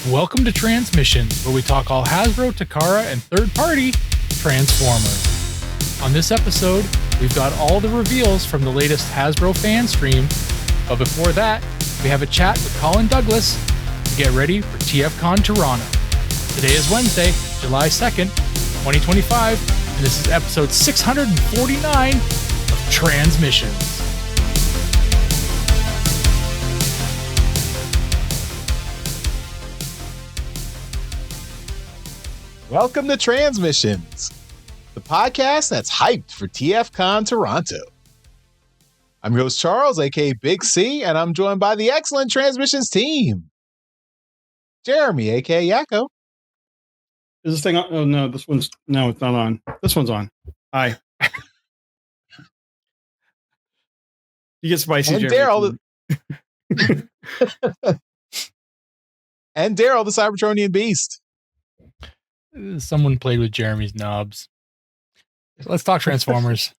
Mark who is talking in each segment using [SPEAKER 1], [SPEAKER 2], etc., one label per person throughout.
[SPEAKER 1] Welcome to Transmissions, where we talk all Hasbro, Takara, and third-party Transformers. On this episode, we've got all the reveals from the latest Hasbro Fanstream, but before that, we have a chat with Colin Douglas to get ready for TFcon Toronto. Today is Wednesday, July 2nd, 2025, and this is episode 649 of Transmissions.
[SPEAKER 2] Welcome to Transmissions, the podcast that's hyped for TFcon Toronto. I'm your host Charles, aka Big C, and I'm joined by the excellent Transmissions team. Jeremy, aka Yakko.
[SPEAKER 3] Is this thing on? Oh no, it's not on. This one's on. Hi. You get spicy,
[SPEAKER 2] and
[SPEAKER 3] Jeremy.
[SPEAKER 2] And Daryl, the Cybertronian Beast.
[SPEAKER 1] Someone played with Jeremy's knobs. Let's talk Transformers.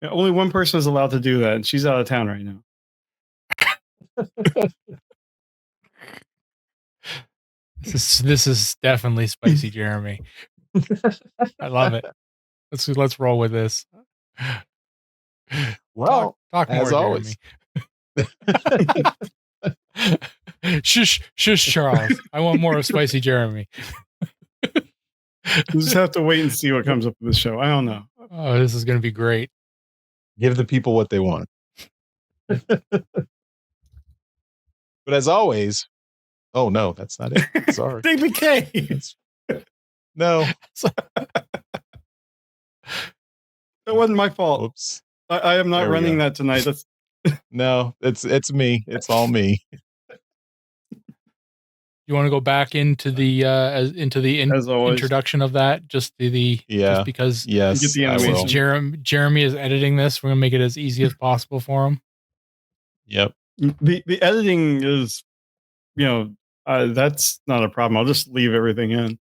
[SPEAKER 3] Yeah, only one person is allowed to do that, and she's out of town right now.
[SPEAKER 1] This is definitely spicy, Jeremy. I love it. Let's roll with this.
[SPEAKER 2] Well,
[SPEAKER 1] talk more,
[SPEAKER 2] as always.
[SPEAKER 1] Shush, Charles. I want more of spicy Jeremy.
[SPEAKER 3] We'll just have to wait and see what comes up with this show. I don't know.
[SPEAKER 1] Oh, this is going to be great.
[SPEAKER 2] Give the people what they want. But as always, oh no, that's not it. Sorry.
[SPEAKER 3] David K.
[SPEAKER 2] No.
[SPEAKER 3] That wasn't my fault.
[SPEAKER 2] Oops.
[SPEAKER 3] I am not running that tonight. That's
[SPEAKER 2] no, it's me. It's all me.
[SPEAKER 1] You want to go back into the introduction of that? Just because
[SPEAKER 2] yes,
[SPEAKER 3] get the animation.
[SPEAKER 1] Jeremy is editing this. We're gonna make it as easy as possible for him.
[SPEAKER 2] Yep.
[SPEAKER 3] The editing is, that's not a problem. I'll just leave everything in.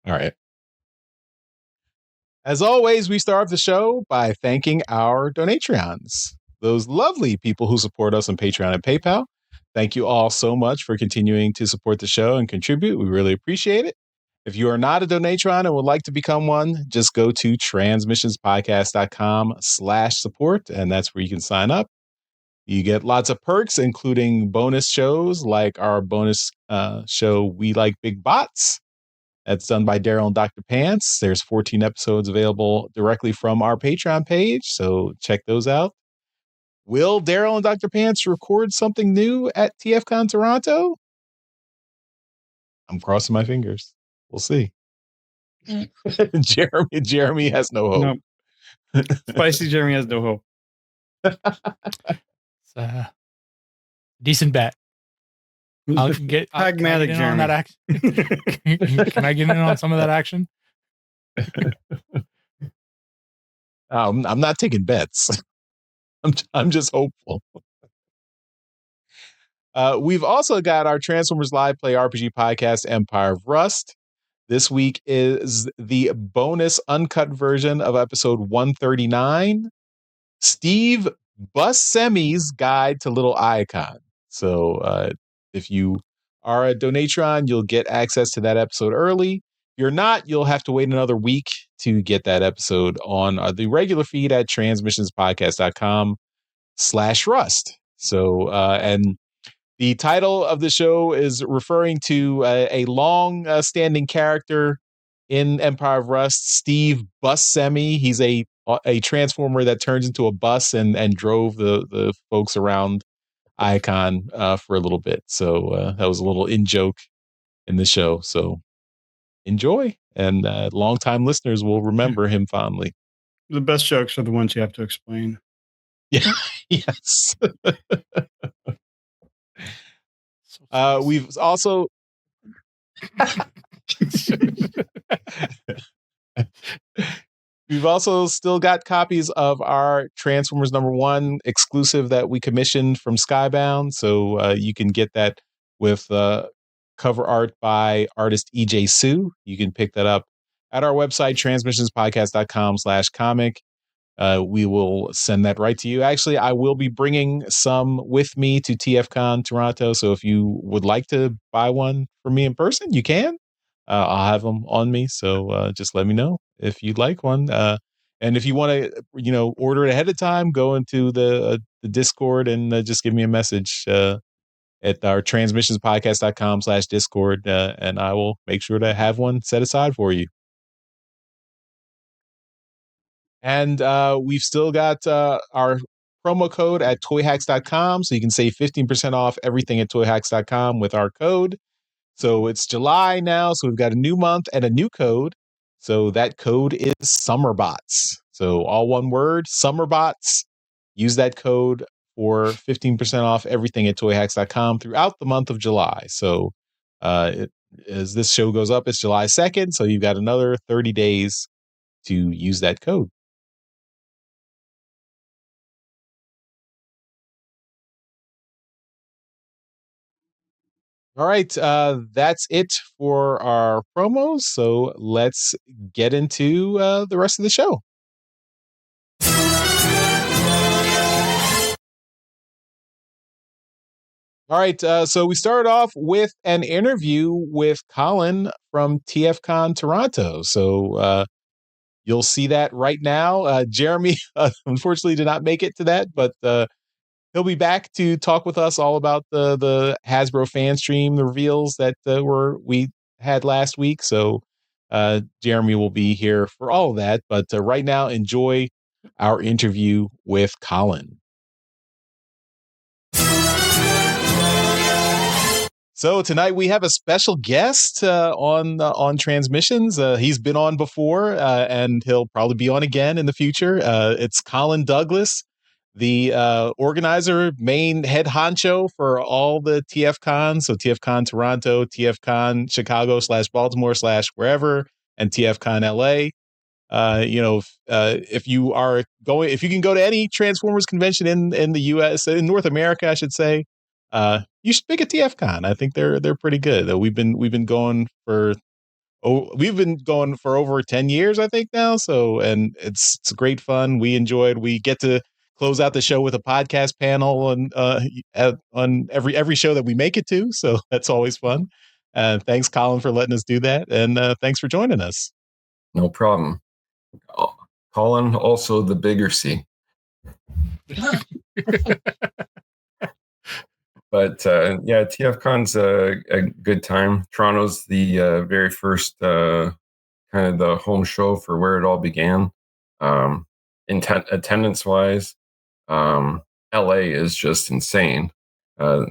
[SPEAKER 2] All right. As always, we start the show by thanking our Donatreons, those lovely people who support us on Patreon and PayPal. Thank you all so much for continuing to support the show and contribute. We really appreciate it. If you are not a Donatron and would like to become one, just go to transmissionspodcast.com/support, and that's where you can sign up. You get lots of perks, including bonus shows like our bonus show, We Like Big Bots. That's done by Daryl and Dr. Pants. There's 14 episodes available directly from our Patreon page, so check those out. Will Daryl and Dr. Pants record something new at TFcon Toronto? I'm crossing my fingers. We'll see. Jeremy has no hope.
[SPEAKER 3] No. Spicy Jeremy has no hope.
[SPEAKER 1] It's a decent bet. I'll get
[SPEAKER 3] pragmatic Jeremy.
[SPEAKER 1] On that action. Can I get in on some of that action?
[SPEAKER 2] I'm not taking bets. I'm just hopeful. We've also got our Transformers Live Play RPG podcast, Empire of Rust. This week is the bonus uncut version of episode 139, Steve Buscemi's Guide to Little Icon. So if you are a Donatron, you'll get access to that episode early. If you're not, you'll have to wait another week to get that episode on the regular feed at transmissionspodcast.com/rust. So, and the title of the show is referring to a long-standing character in Empire of Rust, Steve Buscemi. He's a transformer that turns into a bus and drove the folks around Icon for a little bit. So that was a little in-joke in the show. So enjoy, and longtime listeners will remember him fondly.
[SPEAKER 3] The best jokes are the ones you have to explain.
[SPEAKER 2] Yeah. Yes. We've also still got copies of our Transformers #1 exclusive that we commissioned from Skybound, so you can get that with cover art by artist EJ Sue. You can pick that up at our website, transmissionspodcast.com/comic. we will send that right to you. Actually, I will be bringing some with me to TFcon Toronto. So if you would like to buy one for me in person, you can. I'll have them on me. So just let me know if you'd like one. And if you want to, order it ahead of time, go into the Discord and just give me a message at our transmissionspodcast.com/Discord, and I will make sure to have one set aside for you. And we've still got our promo code at toyhacks.com, so you can save 15% off everything at toyhacks.com with our code. So it's July now, so we've got a new month and a new code. So that code is SummerBots. So all one word, SummerBots. Use that code for 15% off everything at toyhacks.com throughout the month of July. So as this show goes up, it's July 2nd, so you've got another 30 days to use that code. All right, that's it for our promos. So let's get into the rest of the show. All right, so we started off with an interview with Colin from TFcon Toronto. So you'll see that right now. Jeremy, unfortunately, did not make it to that, but he'll be back to talk with us all about the Hasbro Fanstream, the reveals that we had last week. So Jeremy will be here for all of that. But right now, enjoy our interview with Colin. So tonight we have a special guest on Transmissions. He's been on before, and he'll probably be on again in the future. It's Colin Douglas, the organizer, main head honcho for all the TFcons. So TFcon Toronto, TFcon Chicago /Baltimore /wherever, and TFcon LA. If you can go to any Transformers convention in the US, in North America, I should say, you should pick a TFcon. I think they're pretty good. We've been going for over 10 years, I think now. So, and it's great fun. We get to close out the show with a podcast panel on every show that we make it to. So that's always fun. Thanks, Colin, for letting us do that. And thanks for joining us.
[SPEAKER 4] No problem. Colin, also the bigger C. But TFcon's a good time. Toronto's the very first kind of the home show for where it all began. Attendance-wise, LA is just insane.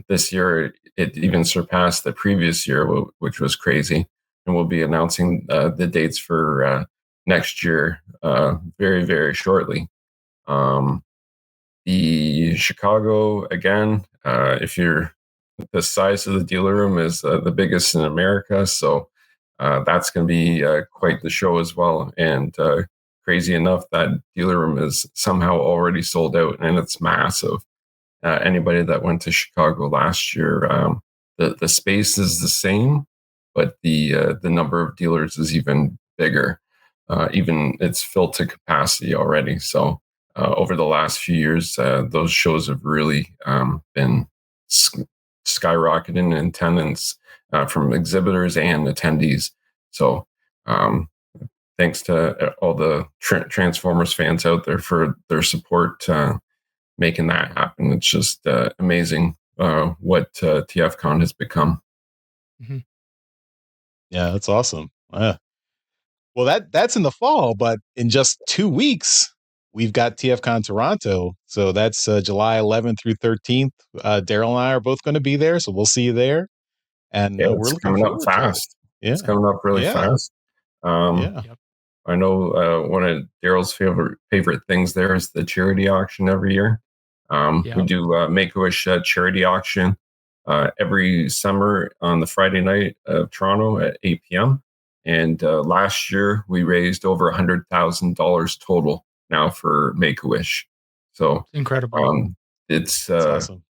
[SPEAKER 4] This year, it even surpassed the previous year, which was crazy. And we'll be announcing the dates for next year very, very shortly. The Chicago, again, the size of the dealer room is the biggest in America. So that's going to be quite the show as well. And crazy enough, that dealer room is somehow already sold out, and it's massive. Anybody that went to Chicago last year, the space is the same, but the number of dealers is even bigger. Even it's filled to capacity already. So over the last few years, those shows have really been skyrocketing in attendance from exhibitors and attendees. So thanks to all the Transformers fans out there for their support making that happen. It's just amazing what TFcon has become.
[SPEAKER 2] Mm-hmm. Yeah, that's awesome. Well, that's in the fall, but in just 2 weeks, we've got TFcon Toronto. So that's July 11th through 13th. Daryl and I are both going to be there, so we'll see you there. And we're looking
[SPEAKER 4] coming
[SPEAKER 2] forward
[SPEAKER 4] up fast.
[SPEAKER 2] Yeah.
[SPEAKER 4] It's coming up really fast. I know one of Daryl's favorite things there is the charity auction every year. We do Make-A-Wish charity auction every summer on the Friday night of Toronto at 8 p.m. And last year we raised over $100,000 total now for Make-A-Wish. So
[SPEAKER 1] incredible.
[SPEAKER 4] It's
[SPEAKER 2] awesome.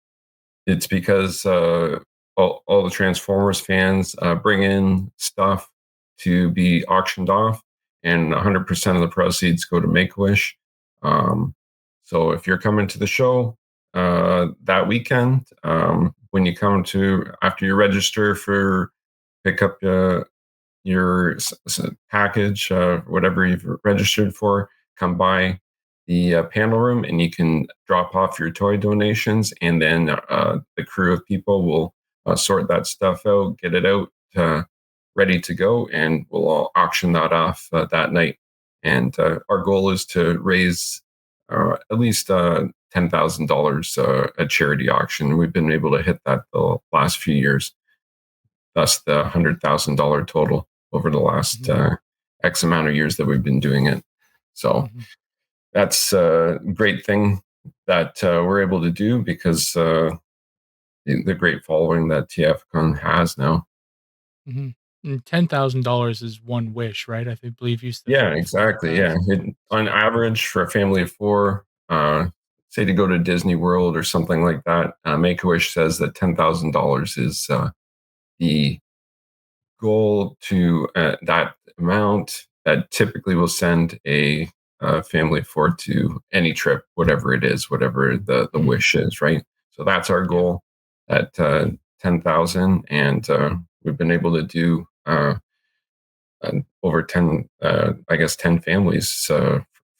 [SPEAKER 4] It's because all the Transformers fans bring in stuff to be auctioned off, and 100% of the proceeds go to Make-A-Wish. So if you're coming to the show that weekend, when you come to after you register for pick up your package, whatever you've registered for, come by the panel room and you can drop off your toy donations, and then the crew of people will sort that stuff out, get it out ready to go, and we'll all auction that off that night. And our goal is to raise at least $10,000 at charity auction. We've been able to hit that the last few years. Thus the $100,000 total over the last X amount of years that we've been doing it. So that's a great thing that we're able to do because the great following that TFcon has now.
[SPEAKER 1] $10,000 is one wish, right? I believe you said.
[SPEAKER 4] Yeah, exactly. Yeah, on average for a family of four, say to go to Disney World or something like that, Make-A-Wish says that $10,000 is the goal to that amount that typically will send a family of four to any trip, whatever it is, whatever the wish is, right? So that's our goal at 10,000, and we've been able to do over 10, I guess 10 families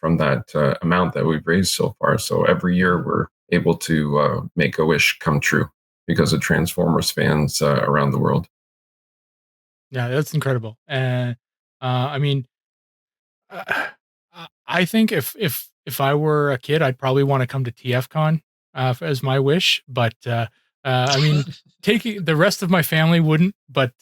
[SPEAKER 4] from that amount that we've raised so far. So every year we're able to make a wish come true because of Transformers fans around the world.
[SPEAKER 1] Yeah, that's incredible. And I mean, I think if I were a kid, I'd probably want to come to TFcon as my wish. But I mean, taking the rest of my family wouldn't. But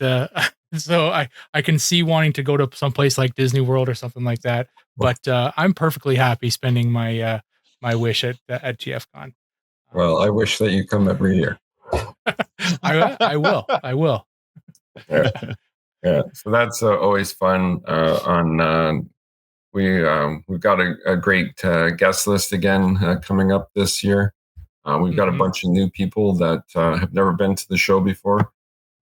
[SPEAKER 1] so I can see wanting to go to some place like Disney World or something like that. But I'm perfectly happy spending my my wish at TFcon.
[SPEAKER 4] Well, I wish that you come every year.
[SPEAKER 1] I will. I will.
[SPEAKER 4] Yeah. So that's always fun. We've got a great guest list again coming up this year. We've got a bunch of new people that have never been to the show before,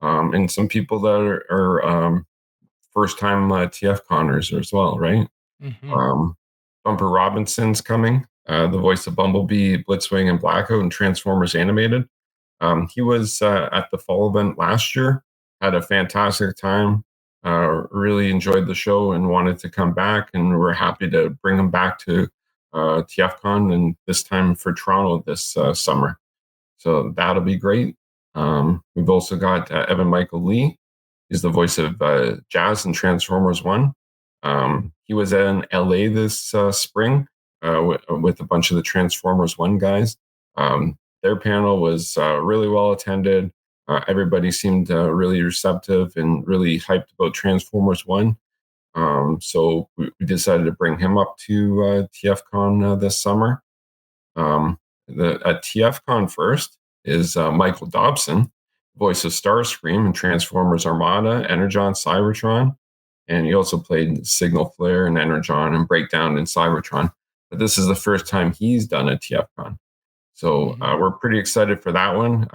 [SPEAKER 4] and some people that are first time TFconners as well, right? Bumper Robinson's coming, the voice of Bumblebee, Blitzwing, and Blackout in Transformers Animated. He was at the fall event last year, had a fantastic time, really enjoyed the show and wanted to come back. And we're happy to bring him back to TFCon, and this time for Toronto this summer. So that'll be great. We've also got Evan Michael Lee. He's the voice of Jazz in Transformers 1. He was in LA this spring with a bunch of the Transformers 1 guys. Their panel was really well attended. Everybody seemed really receptive and really hyped about Transformers 1. So we decided to bring him up to TFCon this summer. At TFCon first is Michael Dobson, voice of Starscream in Transformers Armada, Energon, Cybertron. And he also played Signal Flare and Energon and Breakdown in Cybertron. But this is the first time he's done a TFCon. So we're pretty excited for that one.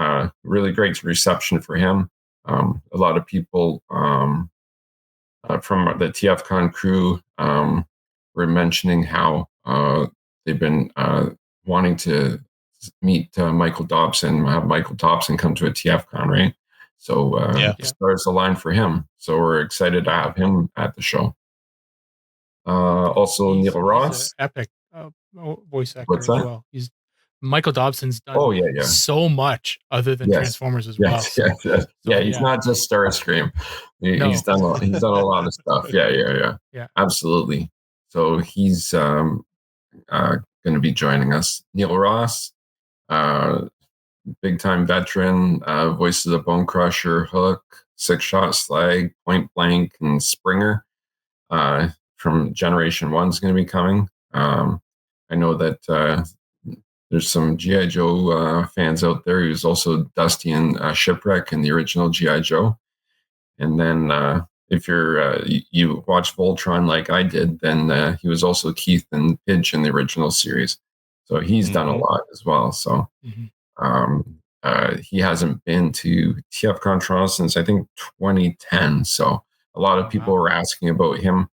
[SPEAKER 4] Really great reception for him. A lot of people from the TFCon crew were mentioning how they've been wanting to meet Michael Dobson, have Michael Dobson come to a TFCon, right? So stars align for him. So we're excited to have him at the show. Also, Neil Ross.
[SPEAKER 1] Epic voice actor as well. Michael Dobson's done so much other than Transformers as well.
[SPEAKER 4] He's not just Starscream. He's done a lot of stuff. Yeah. Absolutely. So he's going to be joining us. Neil Ross, big time veteran, voices of Bone Crusher, Hook, Six Shot, Slag, Point Blank, and Springer. From Generation 1 is going to be coming. I know that there's some G.I. Joe fans out there. He was also Dusty in Shipwreck in the original G.I. Joe. And then if you watch Voltron like I did, then he was also Keith and Pidge in the original series. So he's done a lot as well. So he hasn't been to TFcon Toronto since I think 2010. So a lot of people were asking about him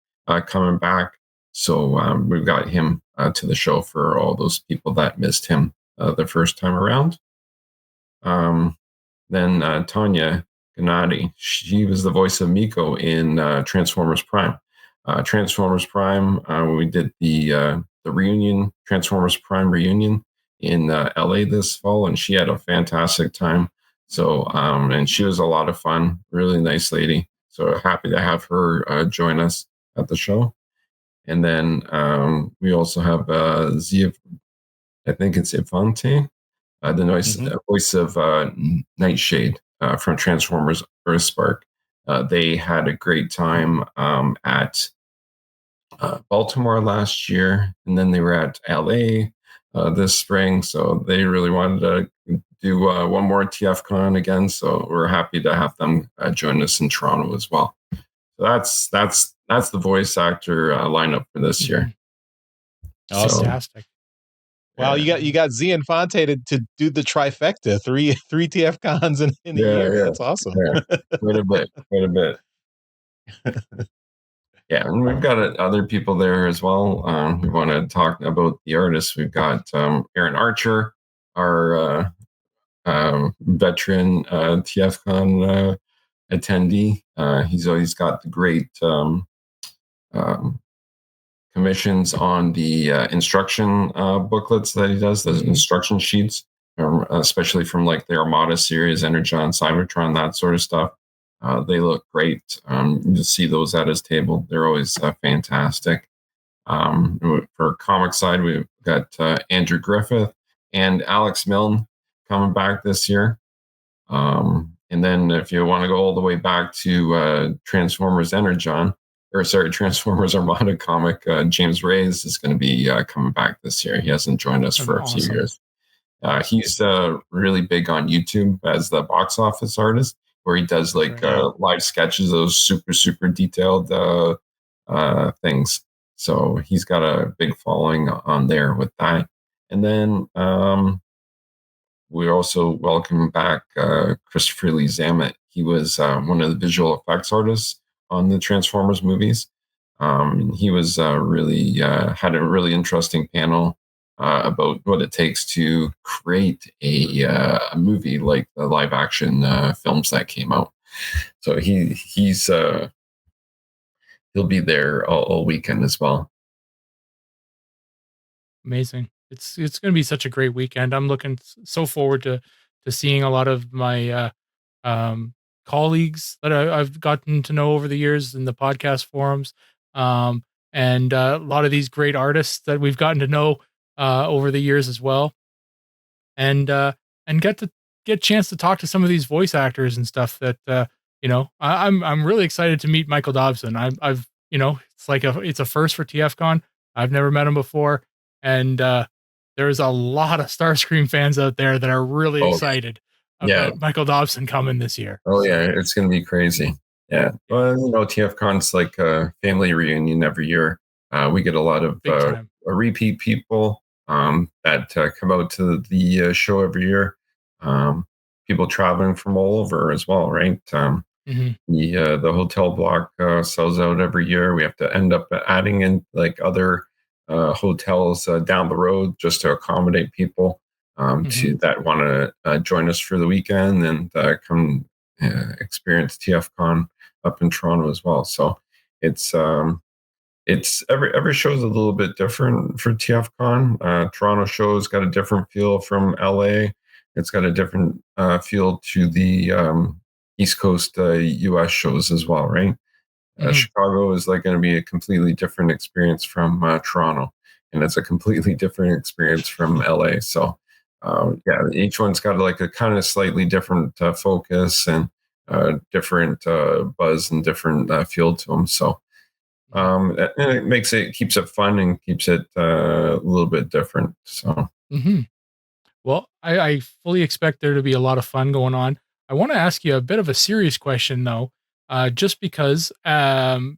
[SPEAKER 4] coming back. So we've got him to the show for all those people that missed him the first time around. Then Tanya Gennady, she was the voice of Miko in Transformers Prime. Transformers Prime, we did the reunion, Transformers Prime reunion in LA this fall, and she had a fantastic time. So, and she was a lot of fun, really nice lady. So happy to have her join us at the show. And then we also have Zia, I think it's Ivante, the voice of Nightshade from Transformers Earthspark. They had a great time at Baltimore last year, and then they were at LA this spring. So they really wanted to do one more TFcon again. So we're happy to have them join us in Toronto as well. So that's the voice actor lineup for this year.
[SPEAKER 2] Awesome.
[SPEAKER 1] Fantastic.
[SPEAKER 2] Wow, you got Z and Fonte to do the trifecta, three TFcons in a year. That's awesome.
[SPEAKER 4] Yeah. Quite a bit. Yeah, and we've got other people there as well. We want to talk about the artists. We've got Aaron Archer, our veteran TFcon attendee. He's always got the great commissions on the instruction booklets that he does, the instruction sheets, especially from like the Armada series, Energon, Cybertron, that sort of stuff. They look great. You see those at his table. They're always fantastic. For comic side, we've got Andrew Griffith and Alex Milne coming back this year. And then if you want to go all the way back to Transformers Transformers Armada comic, James Reyes is going to be coming back this year. He hasn't joined us for a few years. He's really big on YouTube as the box office artist, where he does like live sketches, those super detailed things. So he's got a big following on there with that. And then we also welcome back Christopher Lee Zamet. He was one of the visual effects artists on the Transformers movies. He was really had a really interesting panel about what it takes to create a movie like the live action films that came out. So he'll be there all weekend as well.
[SPEAKER 1] Amazing. It's going to be such a great weekend. I'm looking so forward to seeing a lot of my colleagues that I've gotten to know over the years in the podcast forums, and a lot of these great artists that we've gotten to know over the years as well, and get a chance to talk to some of these voice actors and stuff that I'm really excited to meet Michael Dobson. I've it's a first for TFcon. I've never met him before, and there's a lot of Starscream fans out there that are really excited about Michael Dobson coming this year.
[SPEAKER 4] Oh yeah, it's going to be crazy. Yeah, well, TFcon's like a family reunion every year. We get a lot of repeat people that come out to the show every year. People traveling from all over as well, right? The hotel block sells out every year. We have to end up adding in like other hotels down the road just to accommodate people to that want to join us for the weekend and come experience TFcon up in Toronto as well. So it's every show is a little bit different for TFcon. Toronto show's got a different feel from LA. It's got a different feel to the East Coast US shows as well, right? Chicago is like going to be a completely different experience from Toronto, and it's a completely different experience from LA. So each one's got like a kind of slightly different focus and different buzz and different feel to them. So and it keeps it fun and keeps it a little bit different. So.
[SPEAKER 1] Well, I fully expect there to be a lot of fun going on. I want to ask you a bit of a serious question, though, just because I'm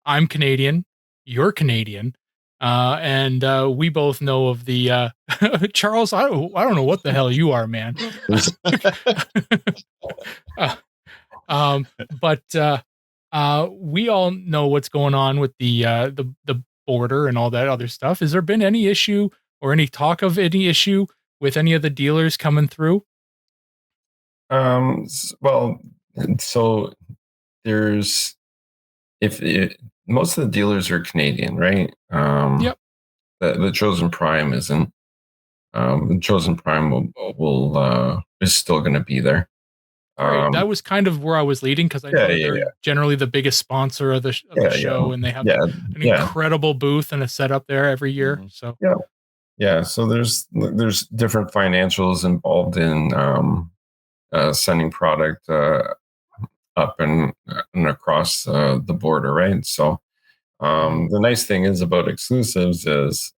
[SPEAKER 1] Canadian, you're Canadian, and we both know of the Charles. I don't know what the hell you are, man. But We all know what's going on with the border and all that other stuff. Has there been any issue or any talk of any issue with any of the dealers coming through?
[SPEAKER 4] Well, so there's if it, most of the dealers are Canadian, right?
[SPEAKER 1] Yep.
[SPEAKER 4] The Chosen Prime isn't. The Chosen Prime will is still going to be there.
[SPEAKER 1] Right. That was kind of where I was leading because I know
[SPEAKER 4] Yeah,
[SPEAKER 1] that
[SPEAKER 4] yeah,
[SPEAKER 1] they're generally the biggest sponsor of the
[SPEAKER 4] yeah,
[SPEAKER 1] show, and they have
[SPEAKER 4] yeah,
[SPEAKER 1] an
[SPEAKER 4] yeah,
[SPEAKER 1] incredible booth and a setup there every year.
[SPEAKER 2] Mhm.
[SPEAKER 1] So
[SPEAKER 4] yeah, yeah. So there's different financials involved in sending product up and across the border, right? So the nice thing is about exclusives is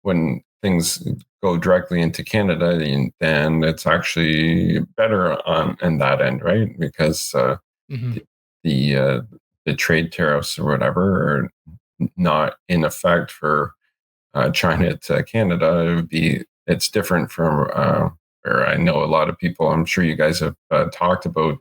[SPEAKER 4] when things go directly into Canada, then it's actually better on in that end, right? Because
[SPEAKER 1] mhm.
[SPEAKER 4] the uh, the trade tariffs or whatever are not in effect for China to Canada. It's different from. Or I know a lot of people. I'm sure you guys have talked about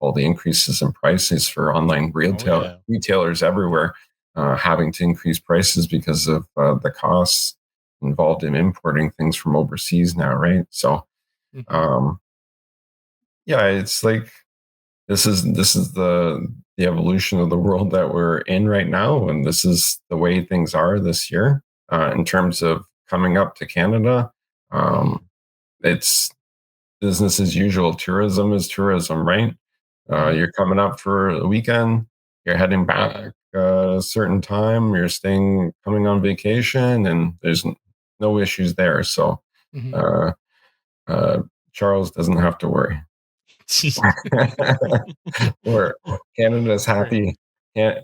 [SPEAKER 4] all the increases in prices for online
[SPEAKER 2] yeah.
[SPEAKER 4] retailers everywhere, having to increase prices because of the costs involved in importing things from overseas now, right? So,
[SPEAKER 1] Mhm.
[SPEAKER 4] um, yeah, it's like this is the evolution of the world that we're in right now, and this is the way things are this year in terms of coming up to Canada.
[SPEAKER 1] Mhm.
[SPEAKER 4] It's business as usual. Tourism is tourism, right?
[SPEAKER 1] Mhm.
[SPEAKER 4] You're coming up for a weekend. You're heading back a certain time. You're staying, coming on vacation, and there's no issues there. So
[SPEAKER 1] Mhm.
[SPEAKER 4] uh, uh, Charles doesn't have to worry. Or Canada's
[SPEAKER 1] Right.
[SPEAKER 4] happy.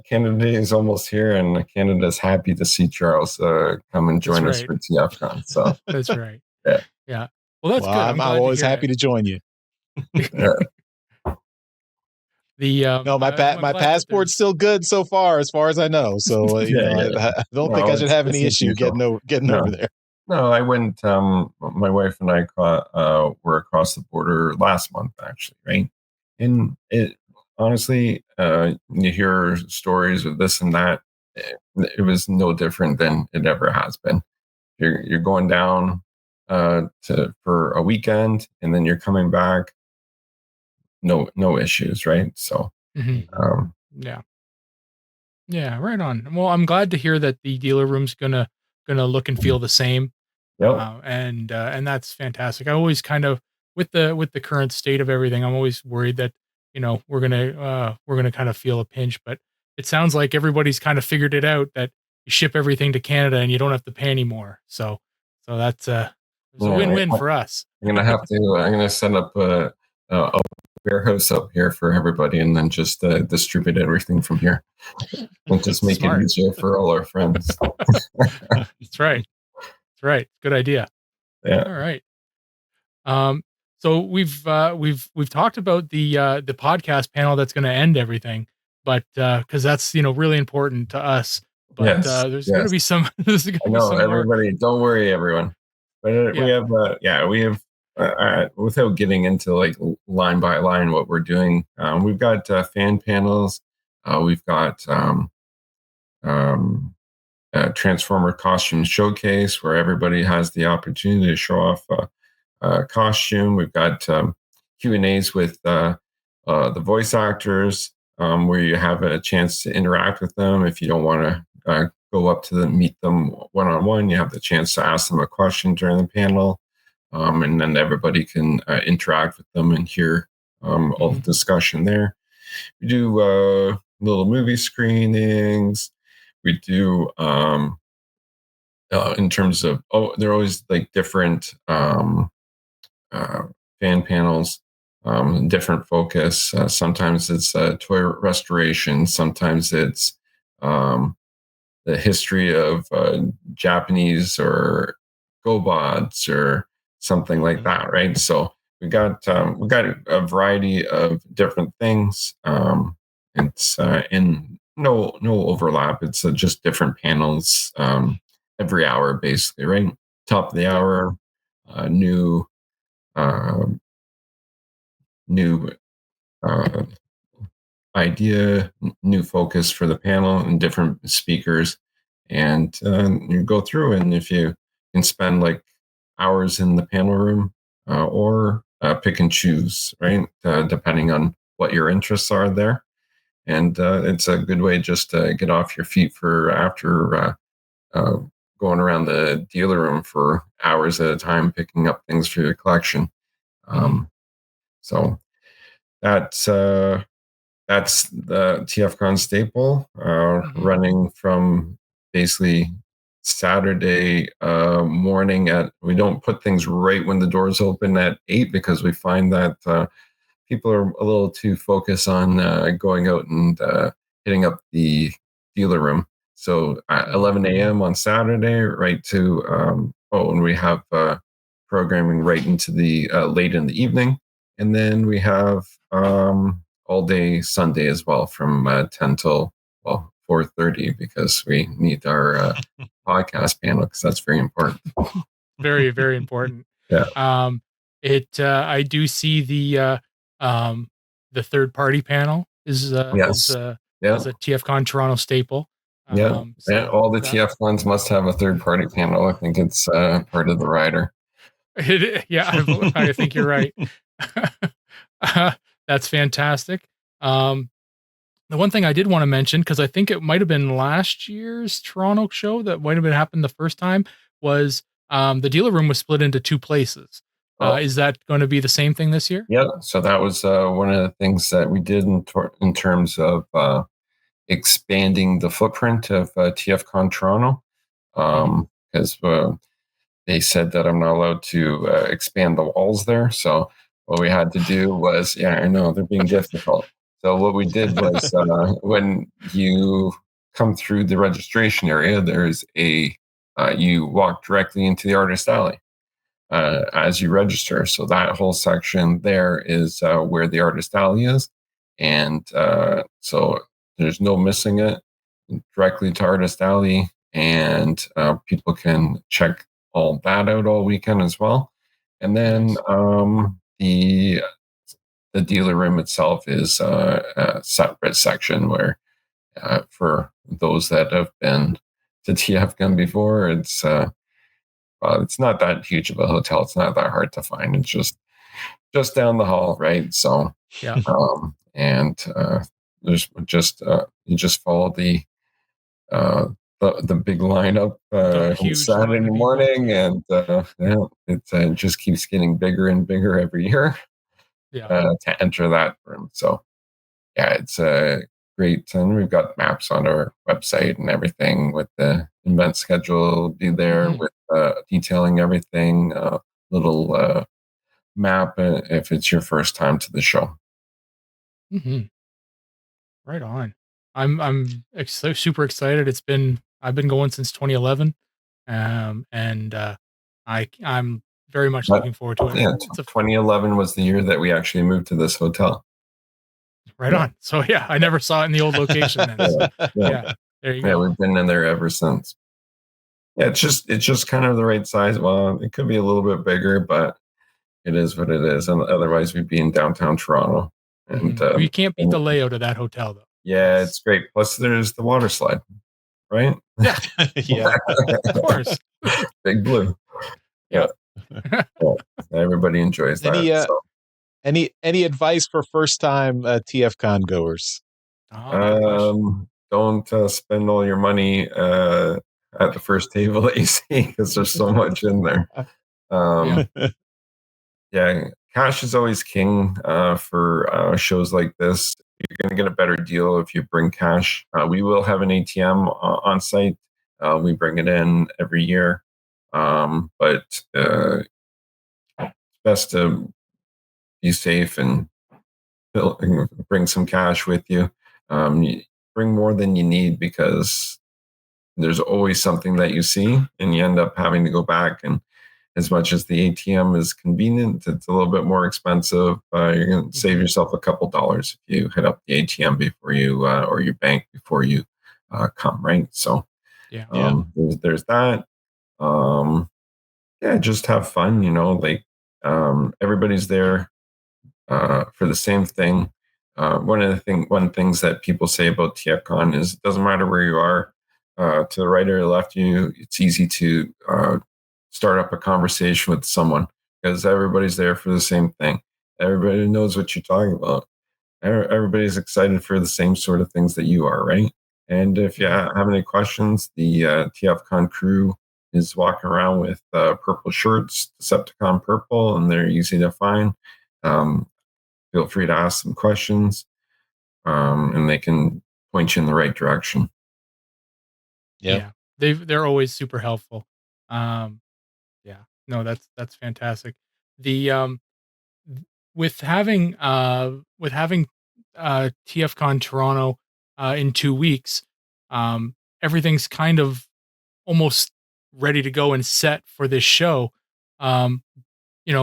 [SPEAKER 4] Canada is almost here, and Canada's happy to see Charles come and
[SPEAKER 1] That's
[SPEAKER 4] join us
[SPEAKER 1] right.
[SPEAKER 4] for TFcon. So
[SPEAKER 1] That's right.
[SPEAKER 4] yeah,
[SPEAKER 1] Yeah. Well, that's
[SPEAKER 2] Well,
[SPEAKER 1] good. I'm
[SPEAKER 2] I'm
[SPEAKER 1] glad to
[SPEAKER 2] always
[SPEAKER 1] hear
[SPEAKER 2] happy
[SPEAKER 1] it.
[SPEAKER 2] to join you.
[SPEAKER 4] yeah,
[SPEAKER 2] No,
[SPEAKER 1] I'm
[SPEAKER 2] my
[SPEAKER 1] glad that
[SPEAKER 2] passport's
[SPEAKER 1] there's
[SPEAKER 2] still good so far, as I know. So
[SPEAKER 4] yeah, yeah.
[SPEAKER 2] I don't think
[SPEAKER 4] No,
[SPEAKER 2] I should
[SPEAKER 4] it's
[SPEAKER 2] have any
[SPEAKER 4] business
[SPEAKER 2] issue
[SPEAKER 4] usual.
[SPEAKER 2] getting
[SPEAKER 4] No,
[SPEAKER 2] over there.
[SPEAKER 4] no, I went. My wife and I were across the border last month, actually, right? And it honestly, you hear stories of this and that. It was no different than it ever has been. You're going down to for a weekend, and then you're coming back. No issues, right? So,
[SPEAKER 1] Mhm.
[SPEAKER 2] Mhm.
[SPEAKER 4] um,
[SPEAKER 1] Yeah. Yeah, right on. Well, I'm glad to hear that the dealer room's gonna look and feel the same.
[SPEAKER 4] yep,
[SPEAKER 1] And that's fantastic. I always kind of with the current state of everything, I'm always worried that, we're gonna kind of feel a pinch, but it sounds like everybody's kind of figured it out that you ship everything to Canada and you don't have to pay anymore. So that's it's a
[SPEAKER 4] yeah.
[SPEAKER 1] win-win for us.
[SPEAKER 4] I'm gonna have to. I'm gonna set up a warehouse up here for everybody, and then just distribute everything from here, and just make it
[SPEAKER 1] Smart.
[SPEAKER 4] easier for all our friends.
[SPEAKER 1] That's right. That's right. Good idea.
[SPEAKER 4] Yeah.
[SPEAKER 1] All right. Um, so we've talked about the podcast panel that's going to end everything, but because that's really important to us. But
[SPEAKER 4] Yes.
[SPEAKER 1] there's going to
[SPEAKER 4] Yes.
[SPEAKER 1] be some there's going
[SPEAKER 4] I
[SPEAKER 1] to be
[SPEAKER 4] know.
[SPEAKER 1] some more.
[SPEAKER 4] Everybody, don't worry, everyone. But we
[SPEAKER 1] Yeah.
[SPEAKER 4] have. Yeah, we have. Without getting into like line by line what we're doing, we've got fan panels. We've got um, Transformer costume showcase where everybody has the opportunity to show off costume. We've got Q&As with the voice actors where you have a chance to interact with them. If you don't want to go up to them, meet them one-on-one, you have the chance to ask them a question during the panel. And then everybody can interact with them and hear all the
[SPEAKER 1] Mhm.
[SPEAKER 4] discussion there. We do little movie screenings. We do in terms of they're always like different uh, fan panels, different focus. Sometimes it's toy restoration. Sometimes it's um, the history of Japanese or GoBots or something like
[SPEAKER 2] Mhm.
[SPEAKER 4] that, right? So we got a variety of different things. It's in no overlap. It's just different panels every hour, basically, right? Top of the
[SPEAKER 1] Yep.
[SPEAKER 4] hour, new uh, new uh, idea, new focus for the panel, and different speakers. And you go through, and if you can spend like hours in the panel room or pick and choose, right? Depending on what your interests are there. And it's a good way just to get off your feet for after going around the dealer room for hours at a time, picking up things for your collection. So that's the TFcon staple, running from basically Saturday morning we don't put things right when the doors open at 8 because we find that people are a little too focused on going out and hitting up the dealer room. So at 11 a.m. on Saturday, right to, and we have programming right into the late in the evening. And then we have all day Sunday as well from 10 till 4:30 because we need our podcast panel because that's very important.
[SPEAKER 1] Very, very important.
[SPEAKER 4] Yeah.
[SPEAKER 1] I do see the third party panel is a TFcon Toronto staple.
[SPEAKER 4] So all the TFcons must have a third party panel. I think it's part of the rider.
[SPEAKER 1] I think you're right. That's fantastic. The one thing I did want to mention, because I think it might have been last year's Toronto show that might have been happened the first time, was the dealer room was split into two places. Is that going to be the same thing this year?
[SPEAKER 4] Yeah. So that was one of the things that we did in terms of expanding the footprint of TFcon Toronto, because they said that I'm not allowed to expand the walls there. So what we had to do was, I know they're being difficult. So what we did was when you come through the registration area, there's you walk directly into the artist alley as you register. So that whole section there is where the artist alley is. And so there's no missing it, directly to artist alley. And people can check all that out all weekend as well. And then the dealer room itself is a separate section where for those that have been to TFcon before, it's not that huge of a hotel. It's not that hard to find. It's just down the hall, right? So and there's you just follow the big lineup on Saturday morning, and it just keeps getting bigger and bigger every year to enter that room. So it's great, and we've got maps on our website and everything with the event schedule. Be there with detailing everything. Little map if it's your first time to the show.
[SPEAKER 1] Right on. I'm super excited. I've been going since 2011, and I'm very much looking forward to it.
[SPEAKER 4] Yeah, 2011 was the year that we actually moved to this hotel.
[SPEAKER 1] Right on. So I never saw it in the old location. Then, so, there you go.
[SPEAKER 4] We've been in there ever since. Yeah, it's just kind of the right size. Well, it could be a little bit bigger, but it is what it is. And otherwise, we'd be in downtown Toronto. And
[SPEAKER 1] you can't beat the layout of that hotel, though.
[SPEAKER 4] Yeah, it's great. Plus, there's the water slide, right?
[SPEAKER 1] Yeah, of course.
[SPEAKER 4] Big Blue. Yeah. Everybody enjoys that.
[SPEAKER 2] Any advice for first time TFcon goers?
[SPEAKER 4] Don't spend all your money at the first table that you see because there's so much in there. Cash is always king for shows like this. You're going to get a better deal if you bring cash. We will have an ATM on site. We bring it in every year, but it's best to be safe and bring some cash with you. Bring more than you need because there's always something that you see, and you end up having to go back. And as much as the ATM is convenient, it's a little bit more expensive. You're going to save yourself a couple dollars if you hit up the ATM before you or your bank before you come, right? So there's that. Just have fun, everybody's there for the same thing. one things that people say about TFcon is it doesn't matter where you are, to the right or the left of you, it's easy to start up a conversation with someone because everybody's there for the same thing. Everybody knows what you're talking about. Everybody's excited for the same sort of things that you are, right? And if you have any questions, the TFcon crew is walking around with purple shirts, Decepticon purple, and they're easy to find. Feel free to ask them questions, and they can point you in the right direction.
[SPEAKER 1] Yeah, they're always super helpful. Um, yeah, no, that's fantastic. The with having TFcon Toronto in 2 weeks, everything's kind of almost ready to go and set for this show. Um,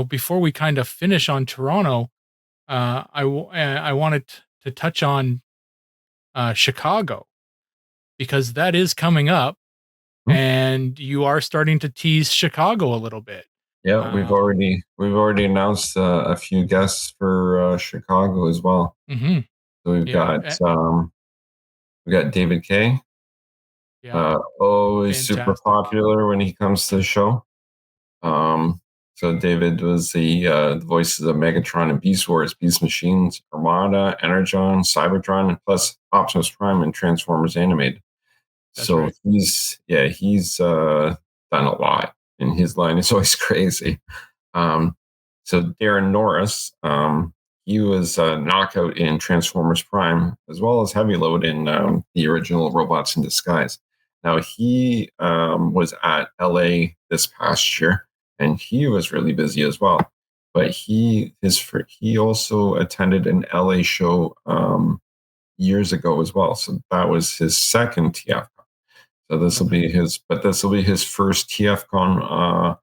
[SPEAKER 1] before we kind of finish on Toronto, I wanted to touch on Chicago because that is coming up, and you are starting to tease Chicago a little bit.
[SPEAKER 4] Yeah, we've already announced a few guests for Chicago as well.
[SPEAKER 1] Mhm.
[SPEAKER 4] So we got David Kay. Always super
[SPEAKER 1] Fantastic.
[SPEAKER 4] popular when he comes to the show. So David was the voices of Megatron and Beast Wars, Beast Machines, Armada, Energon, Cybertron, and plus Optimus Prime and Transformers Animated.
[SPEAKER 1] That's
[SPEAKER 4] So
[SPEAKER 1] right.
[SPEAKER 4] he's done a lot, and his line is always crazy. So Darren Norris, he was Knockout in Transformers Prime, as well as Heavy Load in the original Robots in Disguise. Now he was at LA this past year, and he was really busy as well. But he also attended an LA show years ago as well. So that was his second TFcon. So this will be his first TFcon